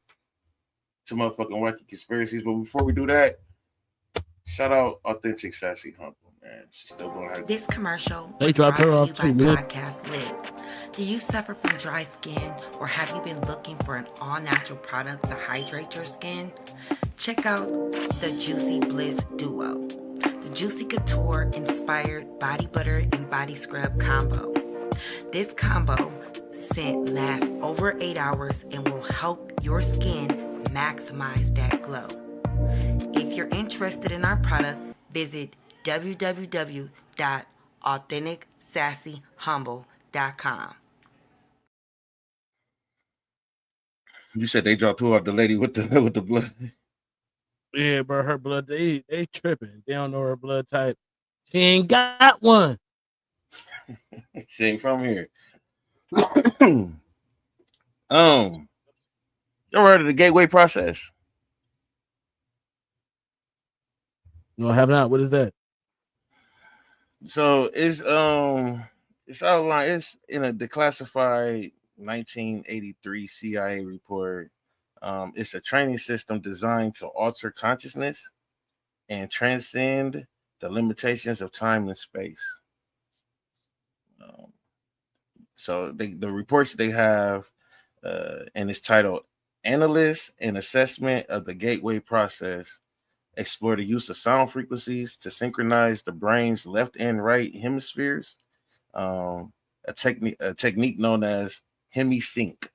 to motherfucking wacky conspiracies. But before we do that, shout out Authentic Sassy Humble, man. She's still doing her. This commercial They was dropped brought her to off you too, by man. PodcastLit. Do you suffer from dry skin, or have you been looking for an all-natural product to hydrate your skin? Check out the Juicy Bliss Duo, the Juicy Couture inspired body butter and body scrub combo. This combo scent lasts over 8 hours and will help your skin maximize that glow. If you're interested in our product, visit www.AuthenticSassyHumble.com. You said they dropped who out, the lady with the blood. Yeah, bro, her blood, they tripping. They don't know her blood type. She ain't got one. She ain't from here. You ever heard of the gateway process? No, I have not. What is that? So it's outlined. It's in a declassified 1983 CIA report. It's a training system designed to alter consciousness and transcend the limitations of time and space. So the reports they have, and it's titled "Analysis and Assessment of the Gateway Process." Explore the use of sound frequencies to synchronize the brain's left and right hemispheres. A technique known as hemisync.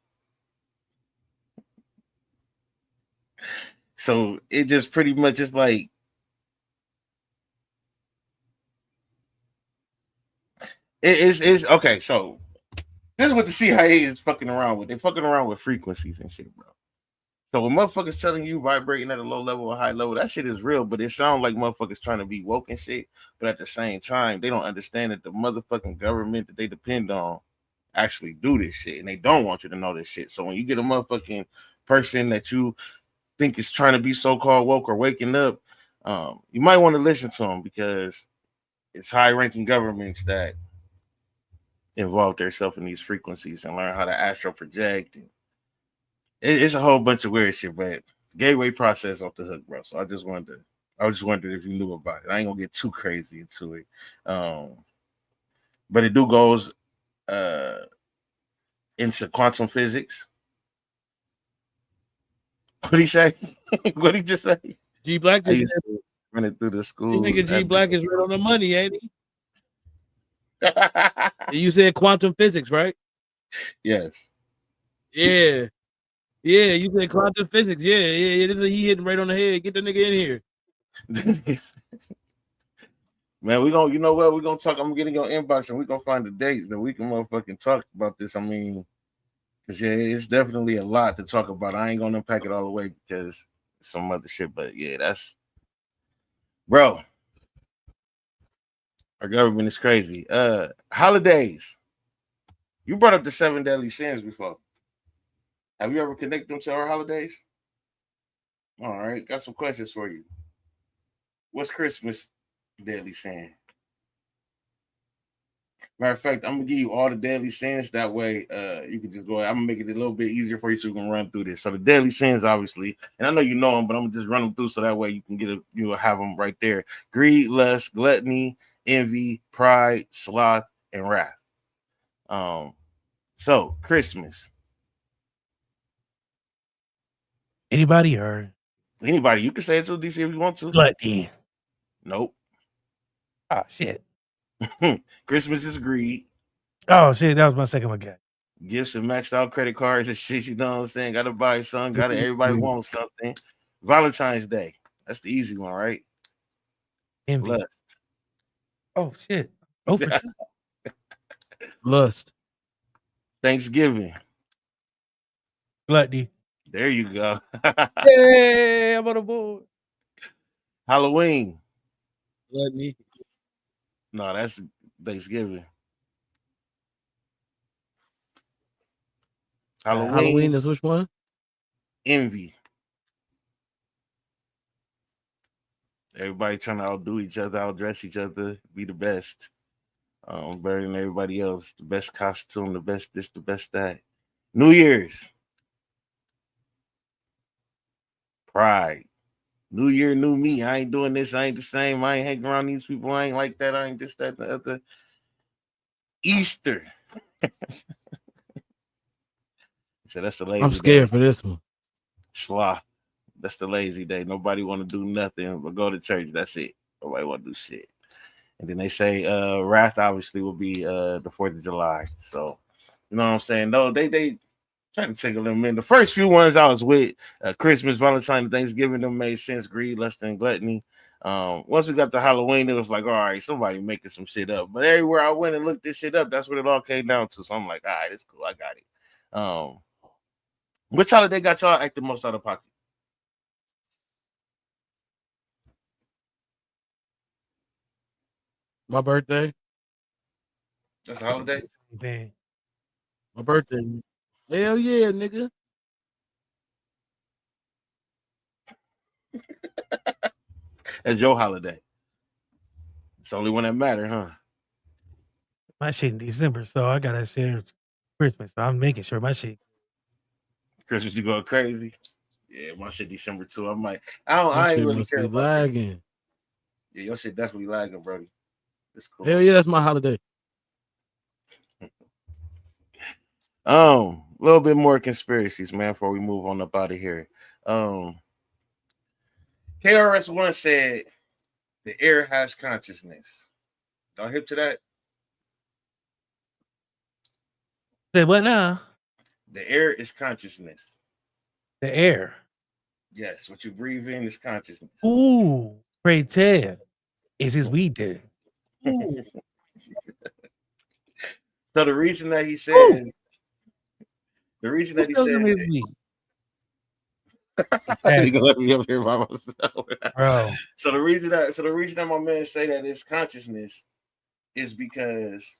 So it just pretty much is like it's okay. So this is what the CIA is fucking around with. They're fucking around with frequencies and shit, bro. So when motherfuckers telling you vibrating at a low level or high level, that shit is real, but it sounds like motherfuckers trying to be woke and shit. But at the same time, they don't understand that the motherfucking government that they depend on actually do this shit, and they don't want you to know this shit. So when you get a motherfucking person that you think is trying to be so-called woke or waking up, you might want to listen to them because it's high-ranking governments that involve themselves in these frequencies and learn how to astral project. And it's a whole bunch of weird shit, but gateway process off the hook, bro. So I just wondered if you knew about it. I ain't gonna get too crazy into it, but it goes into quantum physics. What he say? What he just say? G Black just running through the school. This nigga G Black is right on the money, ain't he? You said quantum physics, right? Yes. Yeah. Yeah, you said quantum physics. Yeah. He hitting right on the head. Get the nigga in here. Man, we gonna, you know what? We're gonna talk. I'm getting your inbox and we're gonna find the dates that we can motherfucking talk about this. I mean, because yeah, it's definitely a lot to talk about. I ain't gonna unpack it all the way because some other shit, but yeah, that's bro. Our government is crazy. Holidays. You brought up the 7 deadly sins before. Have you ever connected them to our holidays? All right, got some questions for you. What's Christmas deadly sin? Matter of fact, I'm gonna give you all the deadly sins. That way, you can just go. I'm gonna make it a little bit easier for you, so you can run through this. So the deadly sins, obviously, and I know you know them, but I'm gonna just run them through so that way you can you'll have them right there: greed, lust, gluttony, envy, pride, sloth, and wrath. So Christmas. Anybody or anybody? You can say it to DC if you want to. Gluttony. Nope. Oh shit. Christmas is greed. Oh shit, that was my second one. Guy. Gifts and maxed out credit cards and shit. You know what I'm saying? Gotta buy something. Everybody wants something. Valentine's Day. That's the easy one, right? Envy. Lust. Oh shit. Oh for two. Lust. Thanksgiving. Gluttony. There you go. Hey, I'm on the board. Halloween. Gluttony. No, that's Thanksgiving. Halloween is which one? Envy. Everybody trying to outdo each other, outdress each other, be the best. Better than everybody else. The best costume, the best this, the best that. New Year's. Pride. New year, new me. I ain't doing this. I ain't the same. I ain't hanging around these people. I ain't like that. I ain't this, that, and the other. Easter. So that's the lazy I'm scared day. for this one. Sloth. That's the lazy day. Nobody want to do nothing but go to church. That's it. Nobody want to do shit. And then they say wrath obviously will be the 4th of July. So, you know what I'm saying? No, they try to take a little minute. The first few ones I was with, Christmas, Valentine, Thanksgiving, them made sense. Greed, lust, and gluttony. Once we got to Halloween, it was like, all right, somebody making some shit up. But everywhere I went and looked this shit up, that's what it all came down to. So I'm like, all right, it's cool. I got it. Which holiday got y'all acting most out of pocket? My birthday. That's a holiday? My birthday. Hell yeah, nigga. That's your holiday. It's the only one that matter, huh? My shit in December, so I gotta share Christmas. So I'm making sure my shit. Christmas, you go crazy. Yeah, my shit December too. I ain't really care about lagging. Yeah, your shit definitely lagging, Brody. It's cool. Hell yeah, that's my holiday. A little bit more conspiracies, man, before we move on up out of here. KRS-One said the air has consciousness. Y'all hip to that? Say what now? The air is consciousness. The air. Yes, what you breathe in is consciousness. Ooh, pray tell. Is his weed there? So the reason that he said, Who sells him his weed? Exactly. Let me up here by myself. Bro. So the reason that my man say that it's consciousness is because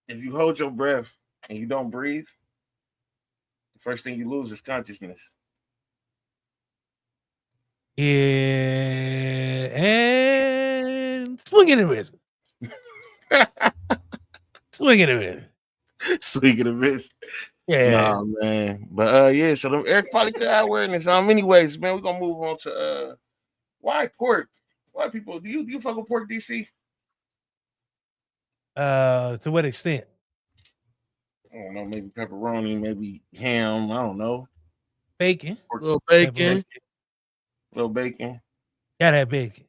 if you hold your breath and you don't breathe, the first thing you lose is consciousness. Yeah, and swing and a miss. Swing and a miss. Swing and a miss. Yeah. Nah, man. But yeah, so them Eric probably could have awareness. Anyways, man, we're gonna move on to why pork? Why people do you fuck with pork, DC? To what extent? I don't know, maybe pepperoni, maybe ham, I don't know. Bacon. Little bacon. Little bacon. Gotta have bacon.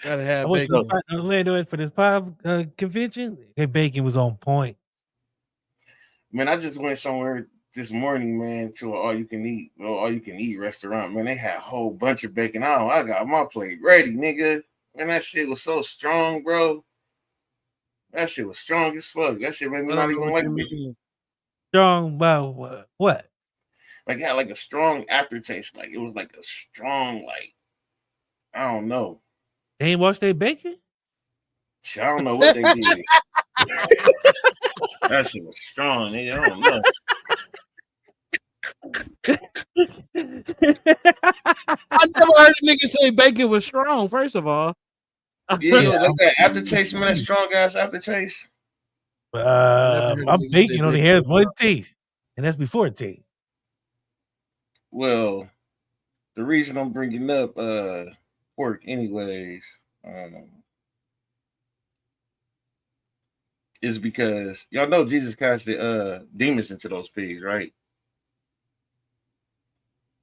Gotta have I went bacon. to Orlando for this pub convention. That bacon was on point. Man, I just went somewhere this morning, man, to an all you can eat restaurant. Man, they had a whole bunch of bacon. I got my plate ready, nigga. Man, that shit was so strong, bro. That shit was strong as fuck. That shit made me not even like bacon. Strong about what? Like it had like a strong aftertaste. Like it was like a strong, like I don't know. They ain't wash their bacon? Shit, I don't know what they did. That shit was strong, nigga. I don't know. I never heard a nigga say bacon was strong, first of all. Yeah, like that aftertaste, man, that strong ass aftertaste. My bacon only has one taste, and that's before taste. Well, the reason I'm bringing up pork, anyways, is because y'all know Jesus casted demons into those pigs, right?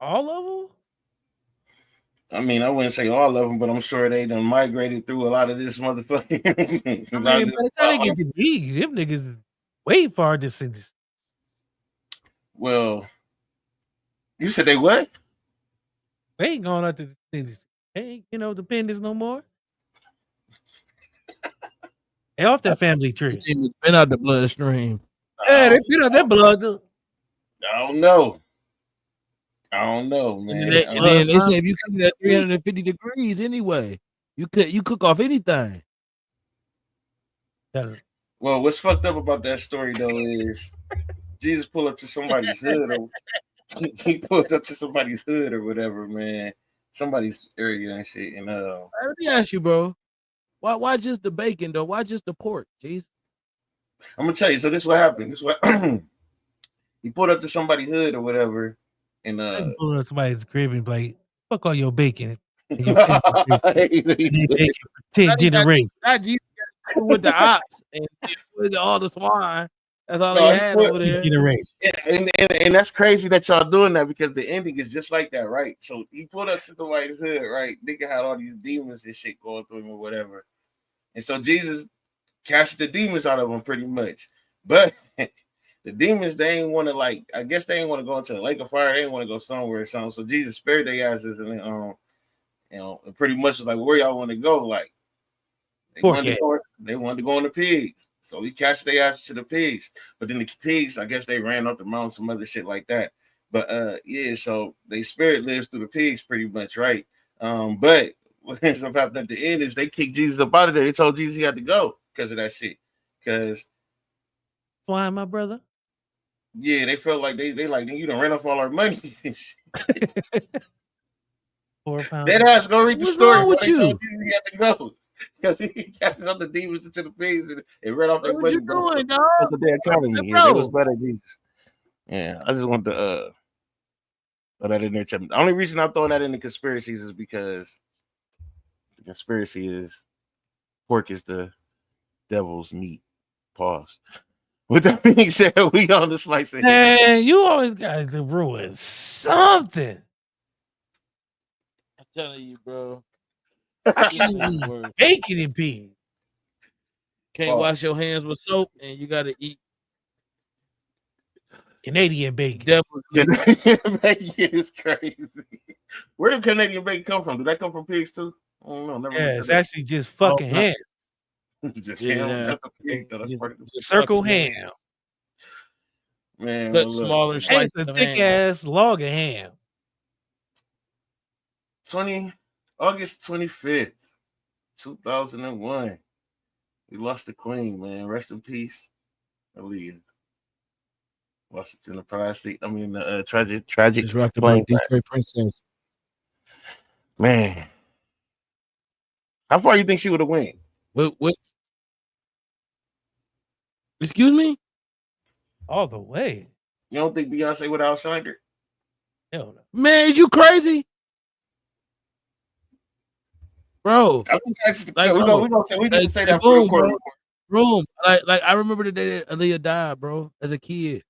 All of them? I mean, I wouldn't say all of them, but I'm sure they done migrated through a lot of this motherfucking. I mean, by the time they get to these, them niggas way far descendants. Well, you said they what? They ain't going out to the descendants. They ain't, dependents no more. They off that family tree. Been out the bloodstream. Yeah, they been out that blood. I don't know. Man. And then they say if you cook it at 350 degrees anyway, you cook off anything. Well, what's fucked up about that story though is Jesus pulled up to somebody's hood, or he pulled up to somebody's hood or whatever, man, somebody's area and shit. And let me ask you, bro, why just the bacon though? Why just the pork? Jeez, I'm gonna tell you. So this is what happened. This is what he pulled up to somebody's hood or whatever, and pulled up to somebody's crib and like, fuck all your bacon. And your bacon for 10 generations. Not Jesus with the ox and with all the swine. That's all he had over there. And that's crazy that y'all doing that because the ending is just like that, right? So he pulled up to the white hood, right? Nigga had all these demons and shit going through him or whatever. And so Jesus cast the demons out of him pretty much. But the demons, they ain't want to I guess they ain't want to go into the lake of fire. They ain't want to go somewhere or something. So Jesus spared their asses and and pretty much was like, where y'all want to go? Like they wanted to go on the pigs. So he cast their asses to the pigs. But then the pigs, I guess they ran up the mountain, some other shit like that. But yeah, so their spirit lives through the pigs pretty much, right? But what ends up happening at the end is they kicked Jesus up out of there. They told Jesus he had to go because of that shit. Because why, my brother? Yeah, they felt like they like you done ran off all our money. That ass go read the story. Wrong with you? Told Jesus he had to go because he casted all the demons into the pigs and ran off their money. What you doing, dog? The academy. Yeah, they was better than Jesus. Yeah, I just want to throw that in there. The only reason I'm throwing that in the conspiracies is because The conspiracy is pork is the devil's meat. Pause. With that being said, we on the slice of Man, you always got to ruin something. I'm telling you, bro. How can you eat bacon and beans? Can't wash your hands with soap, and you got to eat Canadian bacon. devil's meat. Canadian bacon is crazy. Where did Canadian bacon come from? Did that come from pigs too? I don't know. Never Yeah, looked it's at actually just fucking ham. Just Yeah, ham. That's a pig though. That's part of the Circle ham. man. Cut Well, smaller look, slices It's a of thick ham. ass log of ham. 20 August 25th, 2001. We lost the queen, man. Rest in peace, Aaliyah. Lost it in the plastic. I mean, the tragic Just rocked plane about crash. Detroit Princess. Man, how far you think she would have went? What? Excuse me? All the way. You don't think Beyonce would have outshined her? Hell no. Man, is you crazy? Bro. Like, we need to say that for the court. Room. Like I remember the day that Aaliyah died, bro, as a kid.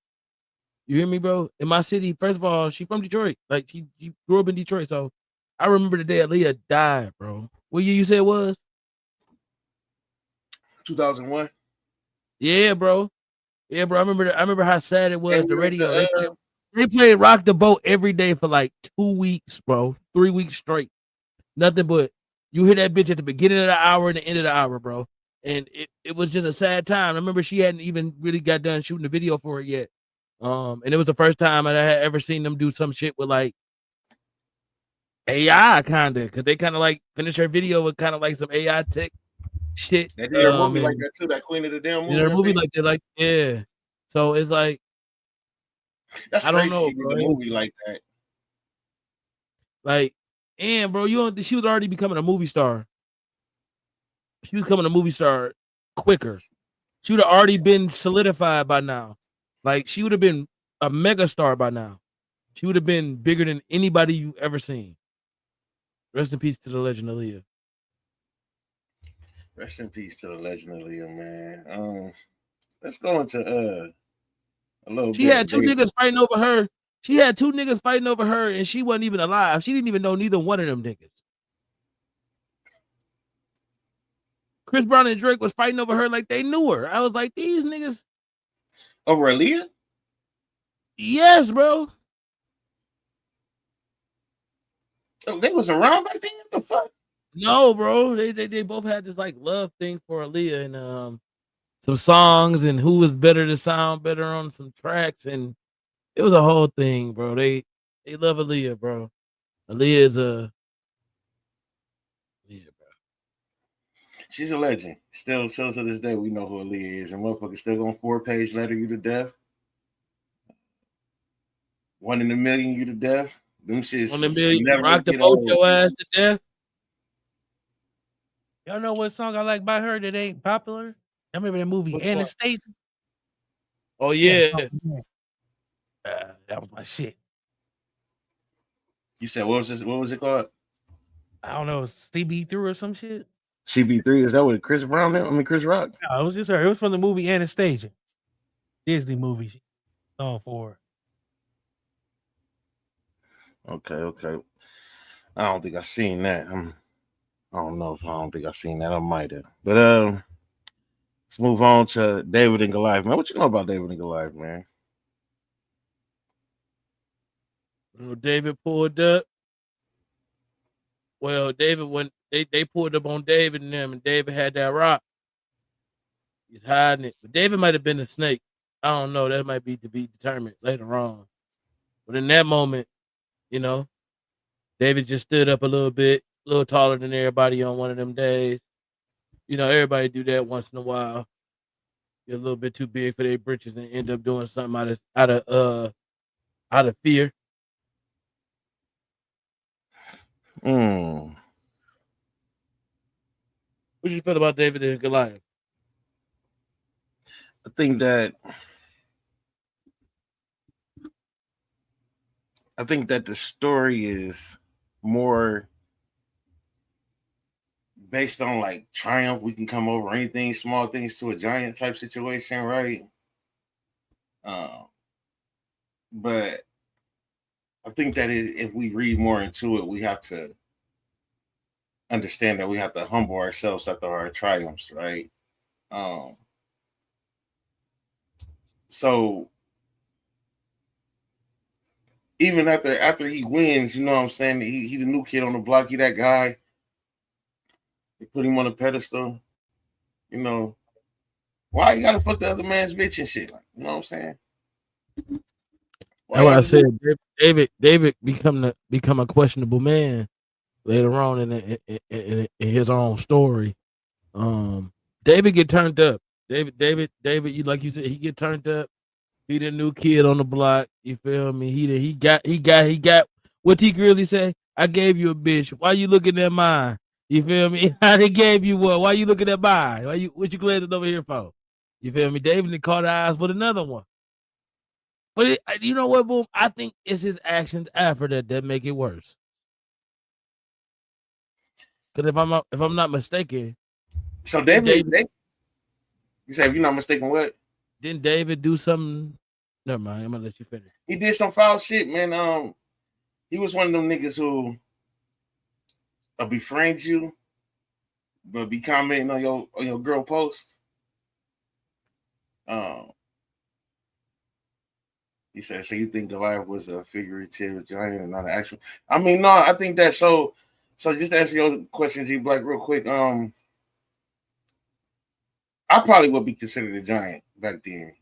You hear me, bro? In my city, first of all, she from Detroit. Like she grew up in Detroit. So I remember the day Aaliyah died, bro. What year you said it was? 2001. Yeah, bro. Yeah, bro. I remember how sad it was. The radio. They played Rock the Boat every day for like 2 weeks, bro. 3 weeks straight. Nothing but you hear that bitch at the beginning of the hour and the end of the hour, bro. And it was just a sad time. I remember she hadn't even really got done shooting the video for it yet. And it was the first time I had ever seen them do some shit with like AI kind of, because they kind of like finished her video with kind of like some AI tech shit. They did a movie like that too, that Queen of the Damn movie. Did a movie like that, like yeah. So it's like that's I don't crazy. know, She did bro. a movie like that. Like, and bro, she was already becoming a movie star. She was becoming a movie star quicker. She would have already been solidified by now. Like she would have been a mega star by now. She would have been bigger than anybody you've ever seen. Rest in peace to the legend Aaliyah. Rest in peace to the legend Aaliyah, man. Let's go into a little She bit. had two niggas fighting over her. She had two niggas fighting over her, and she wasn't even alive. She didn't even know neither one of them niggas. Chris Brown and Drake was fighting over her like they knew her. I was like, these niggas. Over Aaliyah? Yes, bro. Oh, they was around back then? What the fuck? No, bro. They both had this like love thing for Aaliyah and some songs and who was better to sound better on some tracks, and it was a whole thing, bro. They love Aaliyah, bro. Aaliyah is bro. She's a legend. Still to this day, we know who Aaliyah is, and motherfuckers still gonna 4-page letter you to death. 1 in a million you to death. Them shits 1 in a million, never rock the get boat old. your ass to death. Y'all know what song I like by her that ain't popular? I remember that movie Anastasia. Oh yeah. That was my shit. You said what was it called? I don't know, CB3 or some shit. CB3, is that what Chris Brown? I mean Chris Rock. No, it was just her. It was from the movie Anastasia, Disney movie. Song for her. Okay. I don't think I've seen that. I don't think I've seen that. I might have. But let's move on to David and Goliath, man. What you know about David and Goliath, man? David pulled up. Well, David when they pulled up on David and them, and David had that rock. He's hiding it. But David might have been a snake. I don't know. That might be to be determined later on. But in that moment, David just stood up a little bit, a little taller than everybody on one of them days. Everybody do that once in a while. You're a little bit too big for their britches and end up doing something out of fear. What do you feel about David and Goliath? I think that the story is more based on like triumph, we can come over anything, small things to a giant type situation, right? But I think that if we read more into it, we have to understand that we have to humble ourselves after our triumphs, right? So even after he wins, you know what I'm saying? He the new kid on the block, he that guy. They put him on a pedestal, you know. Why you gotta fuck the other man's bitch and shit? Like, you know what I'm saying? That's what I said. David become a questionable man later on in his own story. David get turned up. David, you like you said, he get turned up. He the new kid on the block. You feel me? He got what T really say? I gave you a bitch. Why you looking at mine? You feel me? I gave you one. Why you looking at mine? What you glancing over here for? You feel me? David caught eyes with another one. But you know what, Boom? I think it's his actions after that make it worse. Because if I'm not mistaken, so David, you say if you're not mistaken, what? Didn't David do something? Never mind. I'm gonna let you finish. He did some foul shit, man. He was one of them niggas who befriend you, but be commenting on your girl post. He said, so you think Goliath was a figurative giant and not an actual? I mean, no, I think that so just to answer your question, G Black, real quick. I probably would be considered a giant back then.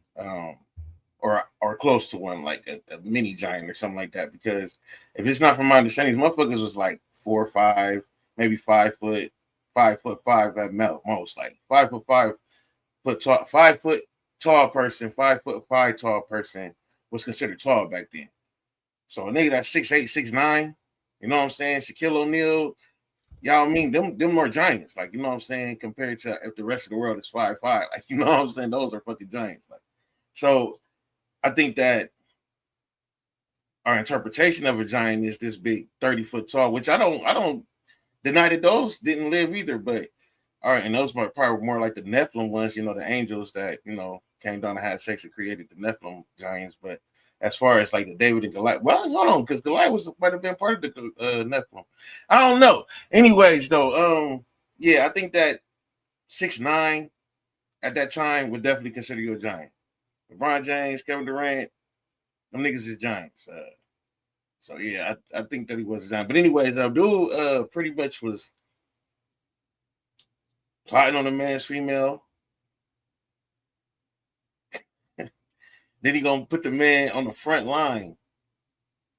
Or close to one, like a mini giant or something like that. Because if it's not from my understanding, motherfuckers was like 4 or 5, maybe 5 foot, 5'5" at most, like 5'5" tall, 5 foot tall person, 5'5" tall person was considered tall back then. So a nigga that's 6'8", 6'9", you know what I'm saying? Shaquille O'Neal, y'all mean them more giants, like, you know what I'm saying, compared to if the rest of the world is 5'5", like, you know what I'm saying? Those are fucking giants. Like, so I think that our interpretation of a giant is this big 30-foot tall, which I don't deny that those didn't live either, but all right, and those were probably more like the Nephilim ones, you know, the angels that, you know, came down and had sex and created the Nephilim giants. But as far as like the David and Goliath, well, hold on, because Goliath might have been part of the Nephilim. I don't know. Anyways, though, yeah, I think that 6'9" at that time would definitely consider you a giant. LeBron James, Kevin Durant, them niggas is giants. So yeah, I think that he was a giant. But anyways, dude pretty much was plotting on a man's female. Then he gonna put the man on the front line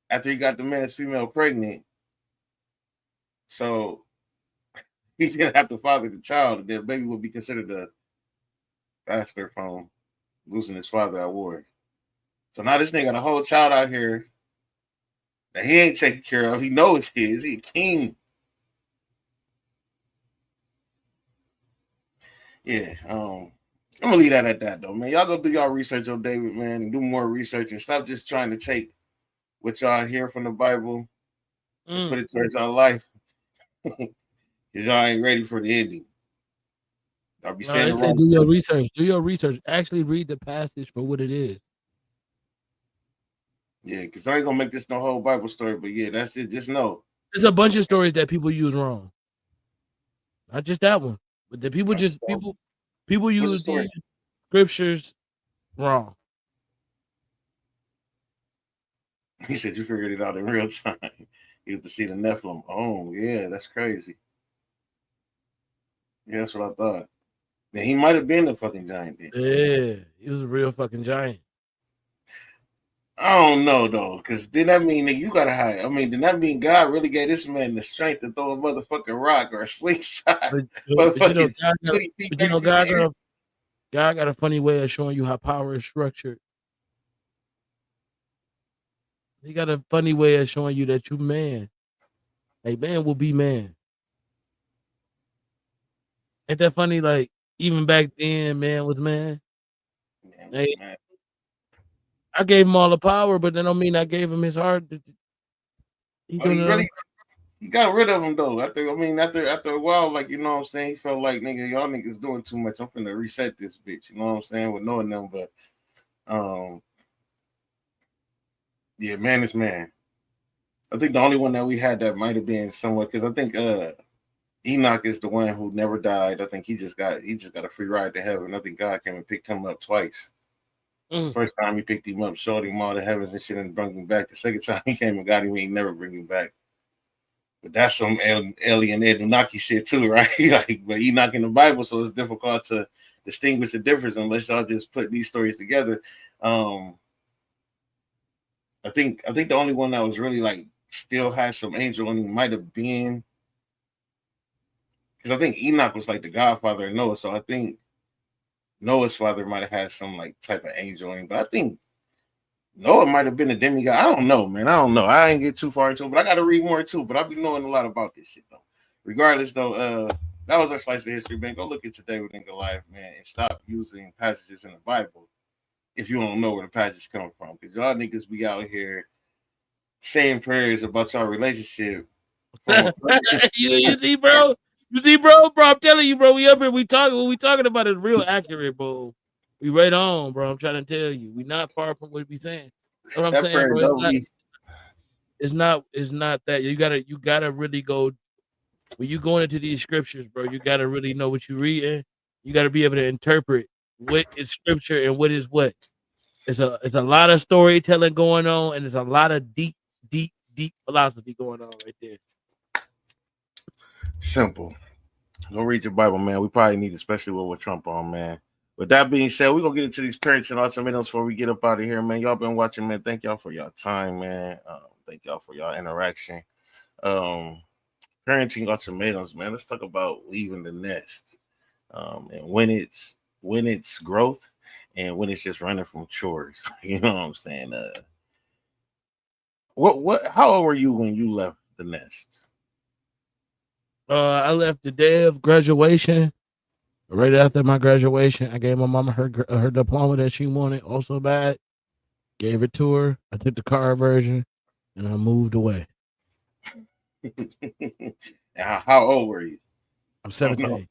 after he got the man's female pregnant. So he didn't have to father the child. That baby would be considered a bastard from losing his father at war. So now this nigga got a whole child out here that he ain't taking care of. He knows it's his. He a king. Yeah, I'm gonna leave that at that though, man. Y'all go do y'all research on David, man, and do more research and stop just trying to take what y'all hear from the Bible and put it towards our life. Because y'all ain't ready for the ending. I'll be saying say do your research. Do your research. Actually read the passage for what it is. Yeah, because I ain't gonna make this no whole Bible story, but yeah, that's it. Just know. There's a bunch of stories that people use wrong. Not just that one. But the people people use these scriptures wrong. He said you figured it out in real time. You have to see the Nephilim. Oh, yeah, that's crazy. Yeah, that's what I thought. Then he might have been a fucking giant then. Yeah, he was a real fucking giant. I don't know though, because then that mean that you gotta hide. I mean, then that mean God really gave this man the strength to throw a motherfucking rock or a slingshot. But you know, God got a funny way of showing you how power is structured. He got a funny way of showing you that you man. A man will be man. Ain't that funny? Like, even back then, man was man. Man. I gave him all the power, but that don't mean I gave him his heart. He really He got rid of him though. After a while, like, you know what I'm saying, he felt like, nigga, y'all niggas doing too much. I'm finna reset this bitch. You know what I'm saying? With knowing them, but yeah, man is man. I think the only one that we had that might have been somewhat, because I think Enoch is the one who never died. I think he just got a free ride to heaven. I think God came and picked him up twice. First time he picked him up, showed him all the heavens and shit, and brought him back. The second time he came and got him, he never bring him back. But that's some alien Anunnaki shit too, right? Like, but Enoch in the Bible, so it's difficult to distinguish the difference unless y'all just put these stories together. I think the only one that was really like still had some angel on him might have been, because I think Enoch was like the godfather of Noah, so I think Noah's father might have had some like type of angel in him, but I think Noah might have been a demigod. I don't know, man. I don't know. I ain't get too far into it, but I got to read more too. But I've been knowing a lot about this shit though. Regardless, though, that was our slice of history, man. Go look into David and Goliath, man, and stop using passages in the Bible if you don't know where the passage come from, because y'all niggas be out here saying prayers about your relationship. You see, bro. You see, bro. I'm telling you, bro. We up here. What we talking about is real accurate, bro. We right on, bro. I'm trying to tell you, we not far from what we saying. That's what I'm saying, bro. It's not that you gotta really go when you going into these scriptures, bro. You gotta really know what you're reading. You gotta be able to interpret what is scripture and what is what. It's a lot of storytelling going on, and there's a lot of deep philosophy going on right there. Simple. Go read your Bible, man. We probably need, especially with Trump on, man. With that being said, we're gonna get into these parents and ultimatums before we get up out of here, man. Y'all been watching, man. Thank y'all for your time, man. Thank y'all for y'all interaction. Parenting ultimatums, man. Let's talk about leaving the nest, and when it's growth, and when it's just running from chores. You know what I'm saying? How old were you when you left the nest? I left the day of graduation. Right after my graduation, I gave my mama her diploma that she wanted also bad. Gave it to her. I took the car version, and I moved away. How old were you? I'm 17.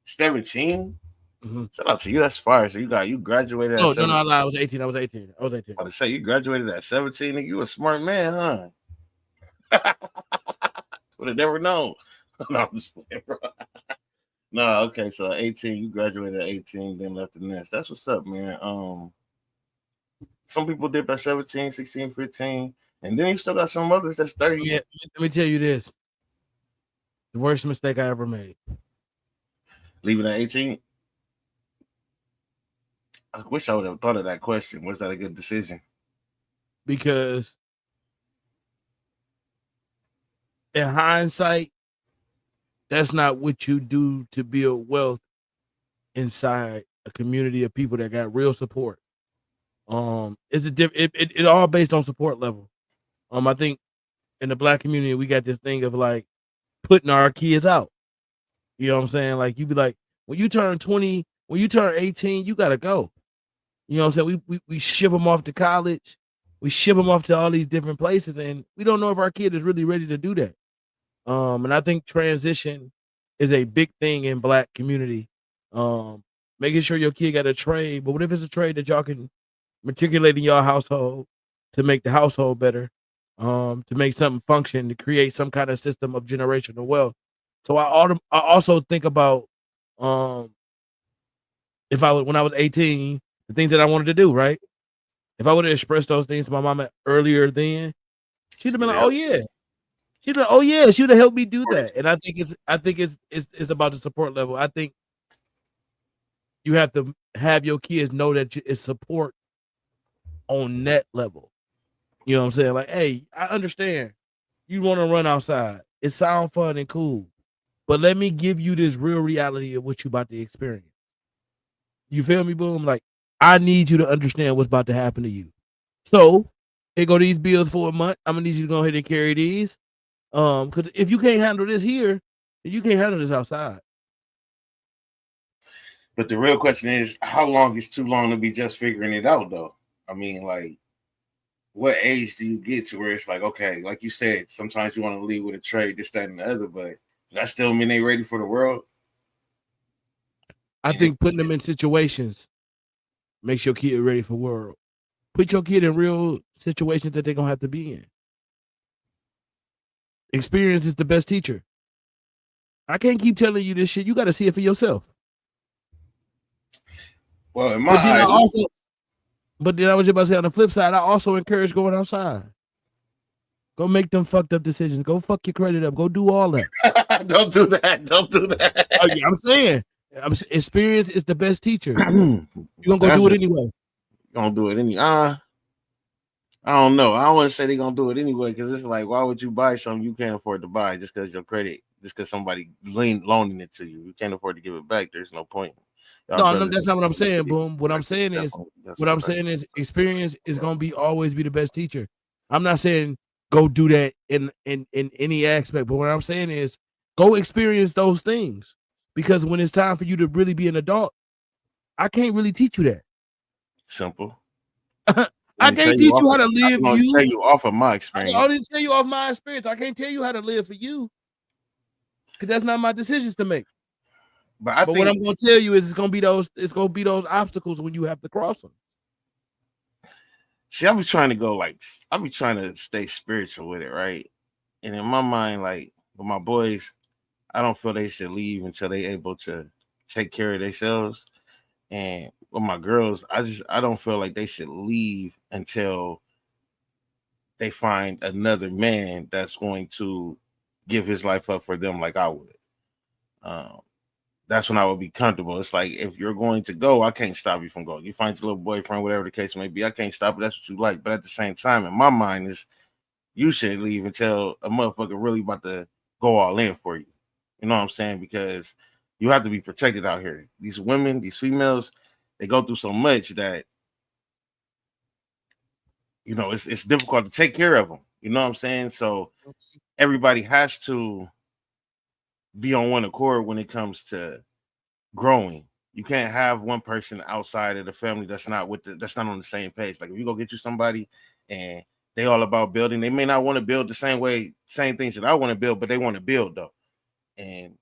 17? Mm-hmm. Shout out to you. That's fire. So you graduated at 17. No, I was 18. I was 18. I was about to say you graduated at 17, and you a smart man, huh? Would have never known. No, I'm just playing, bro. No, okay, so 18, you graduated at 18, then left the nest. That's what's up, man. Some people dip at 17, 16, 15, and then you still got some others that's 30. Yeah, let me tell you this. The worst mistake I ever made. Leaving at 18? I wish I would have thought of that question. Was that a good decision? Because in hindsight, that's not what you do to build wealth inside a community of people that got real support. It's it all based on support level. I think in the Black community we got this thing of like putting our kids out. You know what I'm saying? Like you be like, when you turn 20, when you turn 18, you gotta go. You know what I'm saying? We ship them off to college, we ship them off to all these different places, and we don't know if our kid is really ready to do that. And I think transition is a big thing in Black community. Making sure your kid got a trade, but what if it's a trade that y'all can matriculate in your household to make the household better, to make something function, to create some kind of system of generational wealth. So I also think about if when I was 18, the things that I wanted to do, right? If I would have expressed those things to my mama earlier then, she'd have been like, "Oh yeah." She'd like, "Oh yeah," she would have helped me do that. And I think it's about the support level. I think you have to have your kids know that it's support on that level. You know what I'm saying? Like, hey, I understand you want to run outside. It sounds fun and cool, but let me give you this real reality of what you about to experience. You feel me, boom? Like, I need you to understand what's about to happen to you. So, here go these bills for a month. I'm gonna need you to go ahead and carry these. Because if you can't handle this here, you can't handle this outside. But the real question is, how long is too long to be just figuring it out, though? I mean, like, what age do you get to where it's like, okay, like you said, sometimes you want to leave with a trade, this, that, and the other, but does that still mean they ready for the world? I think putting them in situations makes your kid ready for world. Put your kid in real situations that they're gonna have to be in. Experience is the best teacher. I can't keep telling you this shit. You got to see it for yourself. Well, in my eyes, but then I was just about to say on the flip side, I also encourage going outside. Go make them fucked up decisions. Go fuck your credit up. Go do all that. Don't do that. Don't do that. Yeah, I'm saying, experience is the best teacher. You're gonna go do it anyway. Gonna do it anyway. I don't know. I don't want to say they're gonna do it anyway because it's like, why would you buy something you can't afford to buy just because your credit, just because somebody loaning it to you? You can't afford to give it back. There's no point. No, that's not what I'm saying, Boom. What I'm saying is experience is gonna always be the best teacher. I'm not saying go do that in any aspect, but what I'm saying is go experience those things because when it's time for you to really be an adult, I can't really teach you that. Simple. I can't teach you how to live. I'm tell you off of my experience. I only tell you off my experience. I can't tell you how to live for you because that's not my decisions to make. But what I'm going to tell you is it's going to be those obstacles when you have to cross them. See, I be trying to stay spiritual with it, right? And in my mind, like with my boys, I don't feel they should leave until they able to take care of themselves. And with my girls, I don't feel like they should leave until they find another man that's going to give his life up for them like I would. That's when I would be comfortable. It's like, if you're going to go, I can't stop you from going. You find your little boyfriend, whatever the case may be, I can't stop it. That's what you like. But at the same time, in my mind, is you shouldn't leave until a motherfucker really about to go all in for you. You know what I'm saying? Because you have to be protected out here. These women, these females, they go through so much that, you know, it's difficult to take care of them. You know what I'm saying? So everybody has to be on one accord when it comes to growing. You can't have one person outside of the family that's not on the same page. Like if you go get you somebody and they all about building, they may not want to build the same things that I want to build, but they want to build though. And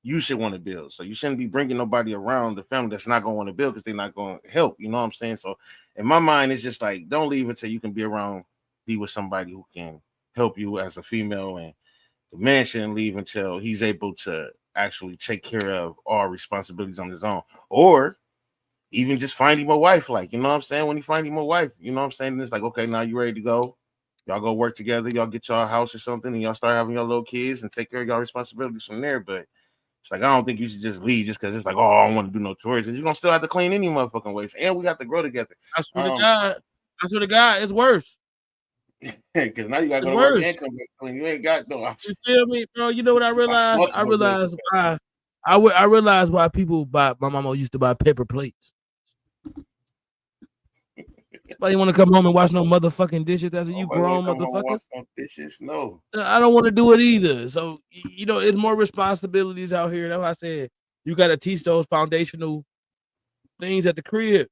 you should want to build. So you shouldn't be bringing nobody around the family that's not going to want to build because they're not going to help. You know what I'm saying? So in my mind, it's just like, don't leave until you can be with somebody who can help you as a female. And the man shouldn't leave until he's able to actually take care of all responsibilities on his own. Or even just find him a wife. Like, you know what I'm saying? When you find him a wife, you know what I'm saying? It's like, okay, now you ready to go. Y'all go work together. Y'all get y'all a house or something and y'all start having your little kids and take care of y'all responsibilities from there. But it's like, I don't think you should just leave just because it's like, oh, I don't want to do no chores. You're going to still have to clean any motherfucking ways. And we have to grow together. I swear to God, it's worse. Because now you got to go to work and come back clean. You ain't got no options. You feel me, bro? You know what I realized? I realized why people my mama used to buy paper plates. Nobody want to come home and wash no motherfucking dishes after you grown motherfuckers. No dishes, no. I don't want to do it either. So, you know, it's more responsibilities out here. That's why I said you got to teach those foundational things at the crib.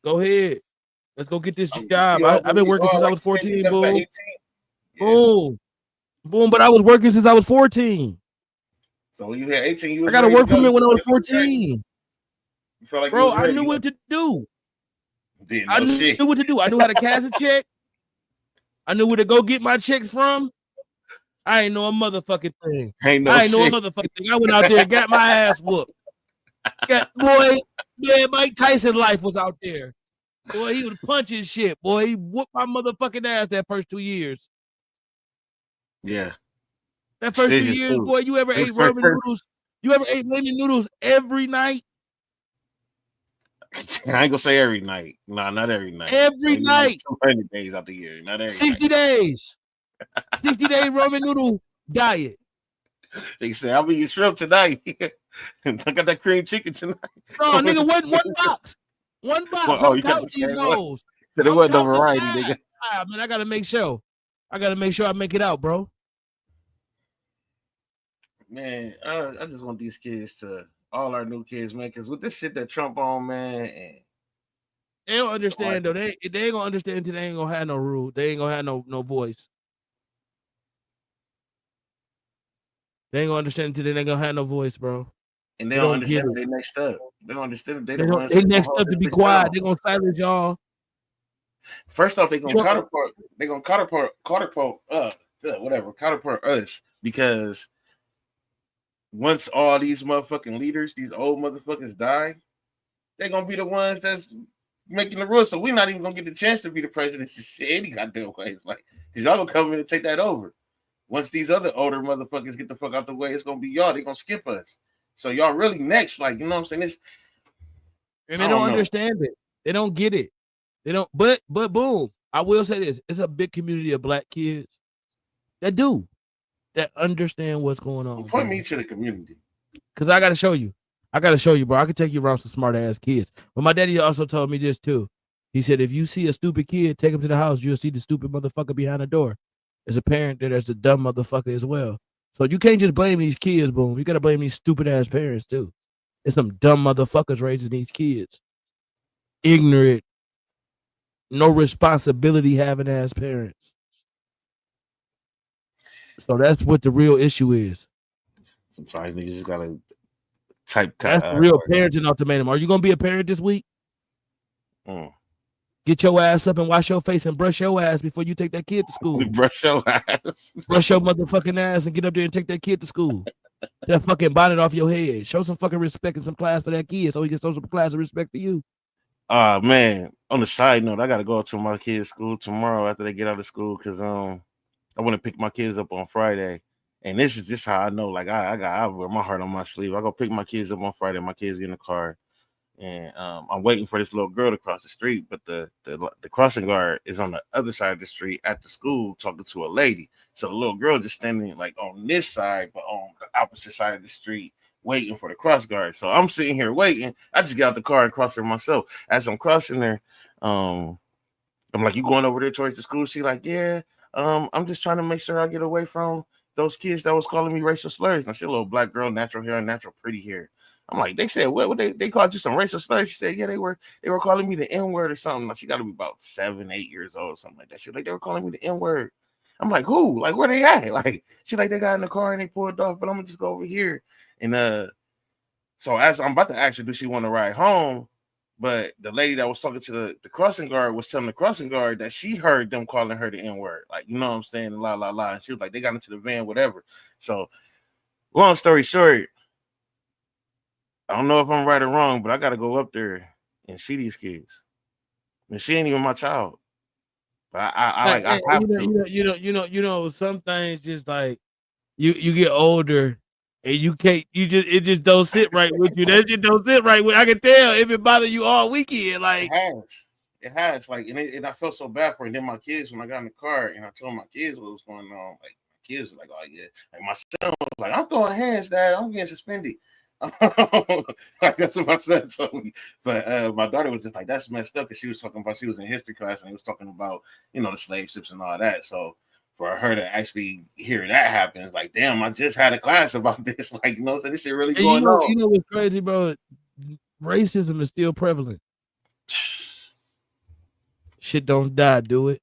Go ahead. Let's go get this job. I've been working since I was 14. Boom. Boom. Boom. But I was working since I was 14. So when you had 18, I got a work permit when I was 14. You felt like, bro, I knew what to do. I knew what to do. I knew how to cash a check. I knew where to go get my checks from. I ain't know a motherfucking thing. I ain't know a motherfucking thing. I went out there and got my ass whooped. Mike Tyson life was out there. Boy, he was punching shit. Boy, he whooped my motherfucking ass that first 2 years. Yeah. That first 2 years, boy, you ever ate ramen noodles? You ever ate ramen noodles every night? I ain't gonna say every night. No, not every night. Every night. 200 days out the year. Not every 60 days. 60-day ramen noodle diet. They say, I'll be eating shrimp tonight. I got that cream chicken tonight. No, nigga, one box. One box. Well, I'm counting these hoes. So there wasn't no variety, nigga. Man, I gotta make sure. I make it out, bro. Man, I just want these kids to, all our new kids, man, because with this shit that Trump on, man, and They don't understand though. They ain't gonna understand until they ain't gonna have no rule. They ain't gonna have no voice. They ain't gonna understand until they ain't gonna have no voice, bro. And they don't understand they next up. They don't understand they the ones they next up to be quiet. They gonna silence y'all. First off, they gonna counterpart us because once all these motherfucking leaders, these old motherfuckers die, they're gonna be the ones that's making the rules. So we're not even gonna get the chance to be the president any goddamn ways. Like, cause y'all gonna come in and take that over. Once these other older motherfuckers get the fuck out the way, it's gonna be y'all. They gonna skip us. So y'all really next, like, you know what I'm saying? And they don't understand it. They don't get it. They don't. But boom, I will say this: it's a big community of black kids that understand what's going on. Point me to the community, cause I gotta show you, bro. I can take you around some smart ass kids. But my daddy also told me this too. He said, if you see a stupid kid, take him to the house. You'll see the stupid motherfucker behind the door. As a parent, there's a dumb motherfucker as well. So you can't just blame these kids, boom. You gotta blame these stupid ass parents too. There's some dumb motherfuckers raising these kids. Ignorant, no responsibility having ass parents. So that's what the real issue is. Sometimes niggas just gotta type. That's the real parenting ultimatum. Are you gonna be a parent this week? Get your ass up and wash your face and brush your ass before you take that kid to school. Brush your ass. Brush your motherfucking ass and get up there and take that kid to school. That fucking bonnet off your head. Show some fucking respect and some class for that kid so he can show some class and respect for you. Man, on the side note, I gotta go to my kids' school tomorrow after they get out of school because I want to pick my kids up on Friday. And this is just how I know, like I wear my heart on my sleeve. I go pick my kids up on Friday. My kids get in the car. And I'm waiting for this little girl to cross the street, but the crossing guard is on the other side of the street at the school talking to a lady. So the little girl just standing like on this side, but on the opposite side of the street, waiting for the cross guard. So I'm sitting here waiting. I just get out the car and cross her myself. As I'm crossing there, I'm like, "You going over there towards the school?" She like, "Yeah. I'm just trying to make sure I get away from those kids that was calling me racial slurs." And she a little black girl, natural hair, natural pretty hair. I'm like, they said, what they called you some racial slurs? She said, yeah, they were calling me the N-word or something. Like, she got to be about 7, 8 years old or something like that. She like, they were calling me the N-word. I'm like, who? Like, where they at? Like, she like, they got in the car and they pulled off, but I'm gonna just go over here. And so as I'm about to ask her, do she want to ride home? But the lady that was talking to the crossing guard was telling the crossing guard that she heard them calling her the N-word. Like, you know what I'm saying? La, la, la. And she was like, they got into the van, whatever. So long story short, I don't know if I'm right or wrong, but I got to go up there and see these kids. And she ain't even my child. But I have to. You know, some things just like you get older and it just don't sit right with you. That just don't sit right with. I can tell if it bothers you all weekend. Like it has. Like, and I felt so bad for it. And then my kids, when I got in the car and I told my kids what was going on, like my kids was like, oh yeah. Like my son was like, I'm throwing hands, Dad. I'm getting suspended. Like that's what my son told me. But my daughter was just like, that's messed up, because she was talking about, she was in history class and he was talking about, you know, the slave ships and all that. So for her to actually hear that happen, it's like, damn, I just had a class about this. Like, you know, so this shit really going on. You know what's crazy, bro? Racism is still prevalent. Shit don't die, do it.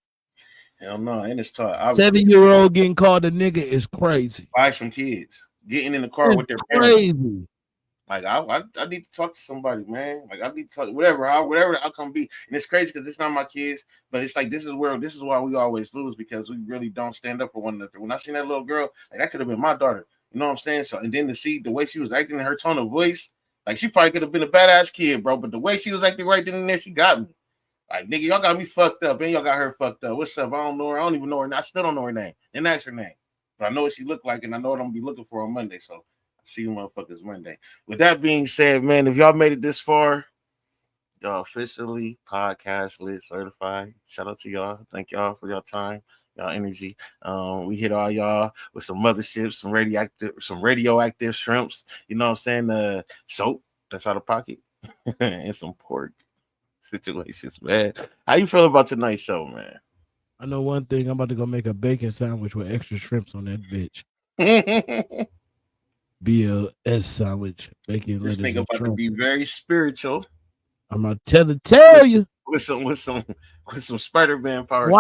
Hell no, and it's tough. 7-year-old getting called a nigga is crazy. By some kids getting in the car with their parents. Crazy. Like I need to talk to somebody, man. Like I need to talk, whatever the outcome be. And it's crazy because it's not my kids, but it's like this is why we always lose, because we really don't stand up for one another. When I seen that little girl, like that could have been my daughter. You know what I'm saying? So, and then to see the way she was acting in her tone of voice, like she probably could have been a badass kid, bro. But the way she was acting right then and there, she got me. Like, nigga, y'all got me fucked up, and y'all got her fucked up. What's up? I don't know her. I don't even know her. I still don't know her name. Didn't ask her name, but I know what she looked like, and I know what I'm gonna be looking for on Monday. So see you motherfuckers Monday. With that being said, man, if y'all made it this far, y'all officially PodcastLit certified. Shout out to y'all. Thank y'all for your time, y'all energy. We hit all y'all with some motherships, some radioactive shrimps. You know what I'm saying? Soap that's out of pocket and some pork situations, man. How you feel about tonight's show, man? I know one thing. I'm about to go make a bacon sandwich with extra shrimps on that bitch. BLS sandwich, bacon, this lettuce, nigga about to be very spiritual. I'm gonna tell you. with some Spider-Man powers.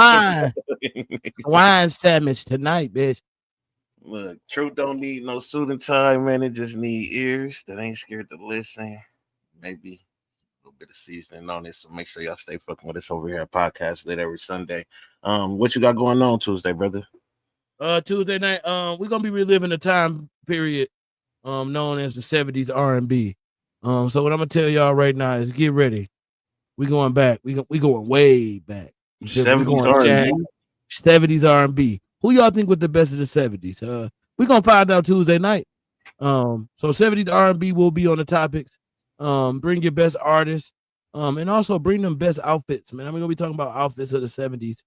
Wine sandwich tonight, bitch. Look, truth don't need no suit and tie, man. It just need ears that ain't scared to listen. Maybe a little bit of seasoning on it. So make sure y'all stay fucking with us over here at PodcastLit every Sunday. What you got going on Tuesday, brother? Tuesday night, we're gonna be reliving a time period known as the 70s R&B. So what I'm gonna tell y'all right now is get ready. We going back. We going way back. 70s R&B. 70s R&B. Who y'all think was the best of the 70s? We're gonna find out Tuesday night. So 70s R&B will be on the topics. Bring your best artists. And also bring them best outfits, man. I'm gonna be talking about outfits of the 70s.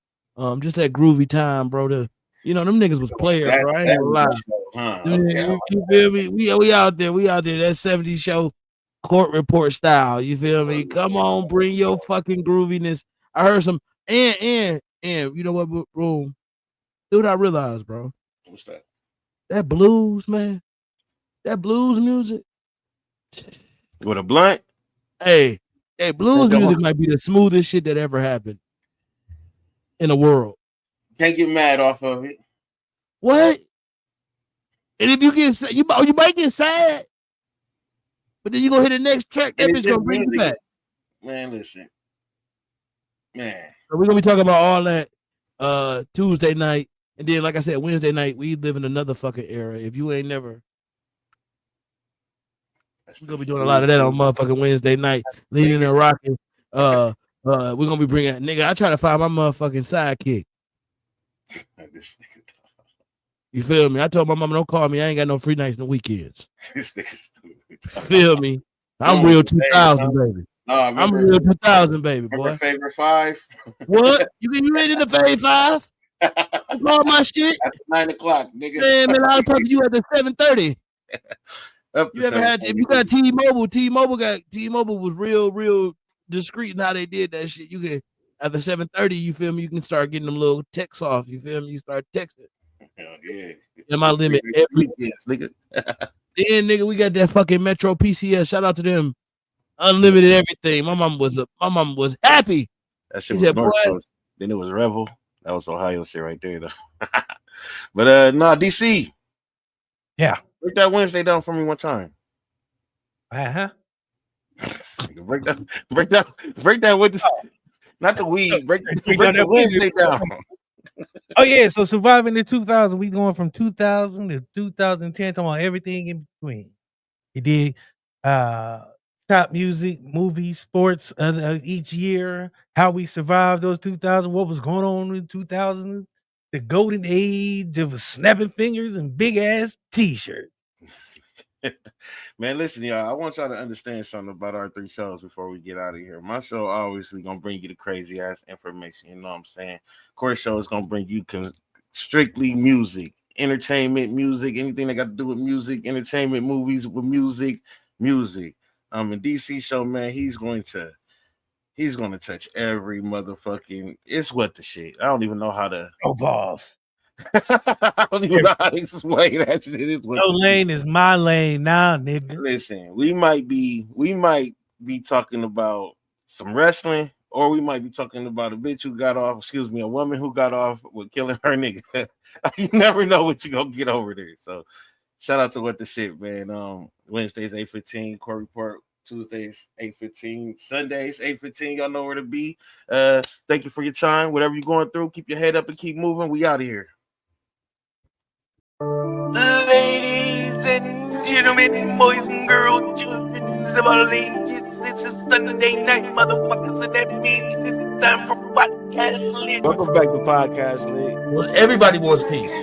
Just that groovy time, bro. Them niggas was players, bro. I ain't gonna lie. Okay. You feel me? We out there. That 70s show court report style. You feel me? Come on, bring your fucking grooviness. I heard some and you know what, bro? Dude, I realized, bro. What's that? That blues, man. That blues music. With a blunt? Hey, blues music might be the smoothest shit that ever happened in the world. Can't get mad off of it. What? And if you get sad, you might get sad. But then you gonna hit the next track, that bitch gonna bring you back. Man, listen. Man. So we're gonna be talking about all that Tuesday night. And then, like I said, Wednesday night, we live in another fucking era. If you ain't never, we're gonna be doing a lot of that on motherfucking Wednesday night, leaning and rocking. We're gonna be bringing nigga. I try to find my motherfucking sidekick. You feel me? I told my mama, don't call me. I ain't got no free nights and weekends. Feel me? I'm real 2000, baby. I'm real 2000, baby, boy. Favorite 5? What? You ready to fave 5? That's all my shit. At 9 o'clock, nigga. Man, I'll talk to you at the 7:30. You ever had? If you got T-Mobile was real discreet in how they did that shit. You can at the 7:30, you feel me? You can start getting them little texts off. You feel me? You start texting. Yeah. And my limit every nigga. Then nigga, we got that fucking Metro PCS. Shout out to them. Unlimited everything. My mom was happy. That shit was North Coast. Then it was Revel. That was Ohio shit right there, though. But DC. Yeah. Break that Wednesday down for me one time. Break that with the, not the weed. Break the Wednesday down. Oh yeah, so surviving the 2000, we going from 2000 to 2010, talking about everything in between. He did top music, movies, sports each year, how we survived those 2000, what was going on in 2000, the golden age of snapping fingers and big ass t-shirts. Man, listen, y'all. I want y'all to understand something about our 3 shows before we get out of here. My show obviously gonna bring you the crazy ass information. You know what I'm saying? Court show is gonna bring you strictly music, entertainment, music, anything that got to do with music, entertainment, movies with music. And DC show, man, he's going to touch every motherfucking. It's what the shit. I don't even know how to. Oh, balls. I don't even know how to explain that shit. No lane is my lane now, nigga. Listen, we might be talking about some wrestling, or we might be talking about a woman who got off with killing her nigga. You never know what you're gonna get over there. So shout out to What the Shit, man. Wednesdays 8:15, court report. Tuesdays 8:15, Sundays 8:15. Y'all know where to be. Thank you for your time. Whatever you're going through, keep your head up and keep moving. We out of here. Ladies and gentlemen, boys and girls, children of all ages, this is Sunday night, motherfuckers, and that means it's time for PodcastLit. Welcome back to PodcastLit. Well, everybody wants peace.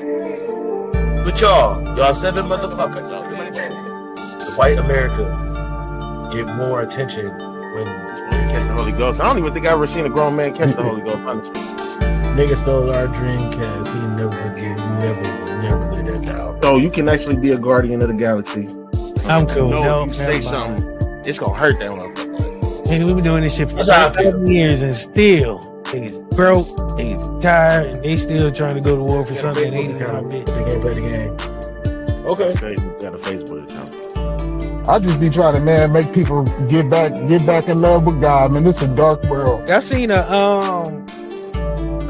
But y'all 7 motherfuckers. The white America get more attention when catch the Holy Ghost. I don't even think I ever seen a grown man catch the Holy Ghost, honestly. Nigga stole our Dreamcast. He never forget. Never lay that down. So you can actually be a guardian of the galaxy. I'm cool. No, you say something, it's gonna hurt that motherfucker. Nigga, we've been doing this shit for 7 years and still niggas broke, niggas tired, and they still trying to go to war for something they ain't got. They can't play the game. Okay. You got a Facebook account. I just be trying to, man, make people get back in love with God, man. It's a dark world. I seen a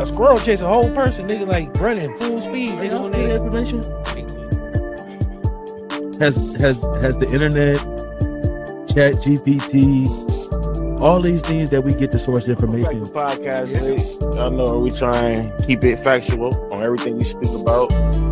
squirrel chase a whole person, nigga, like running full speed. Hey, Nigga, y'all on see the that. information? Has the internet, Chat GPT, all these things that we get to source information. Podcast, I know we try and keep it factual on everything we speak about.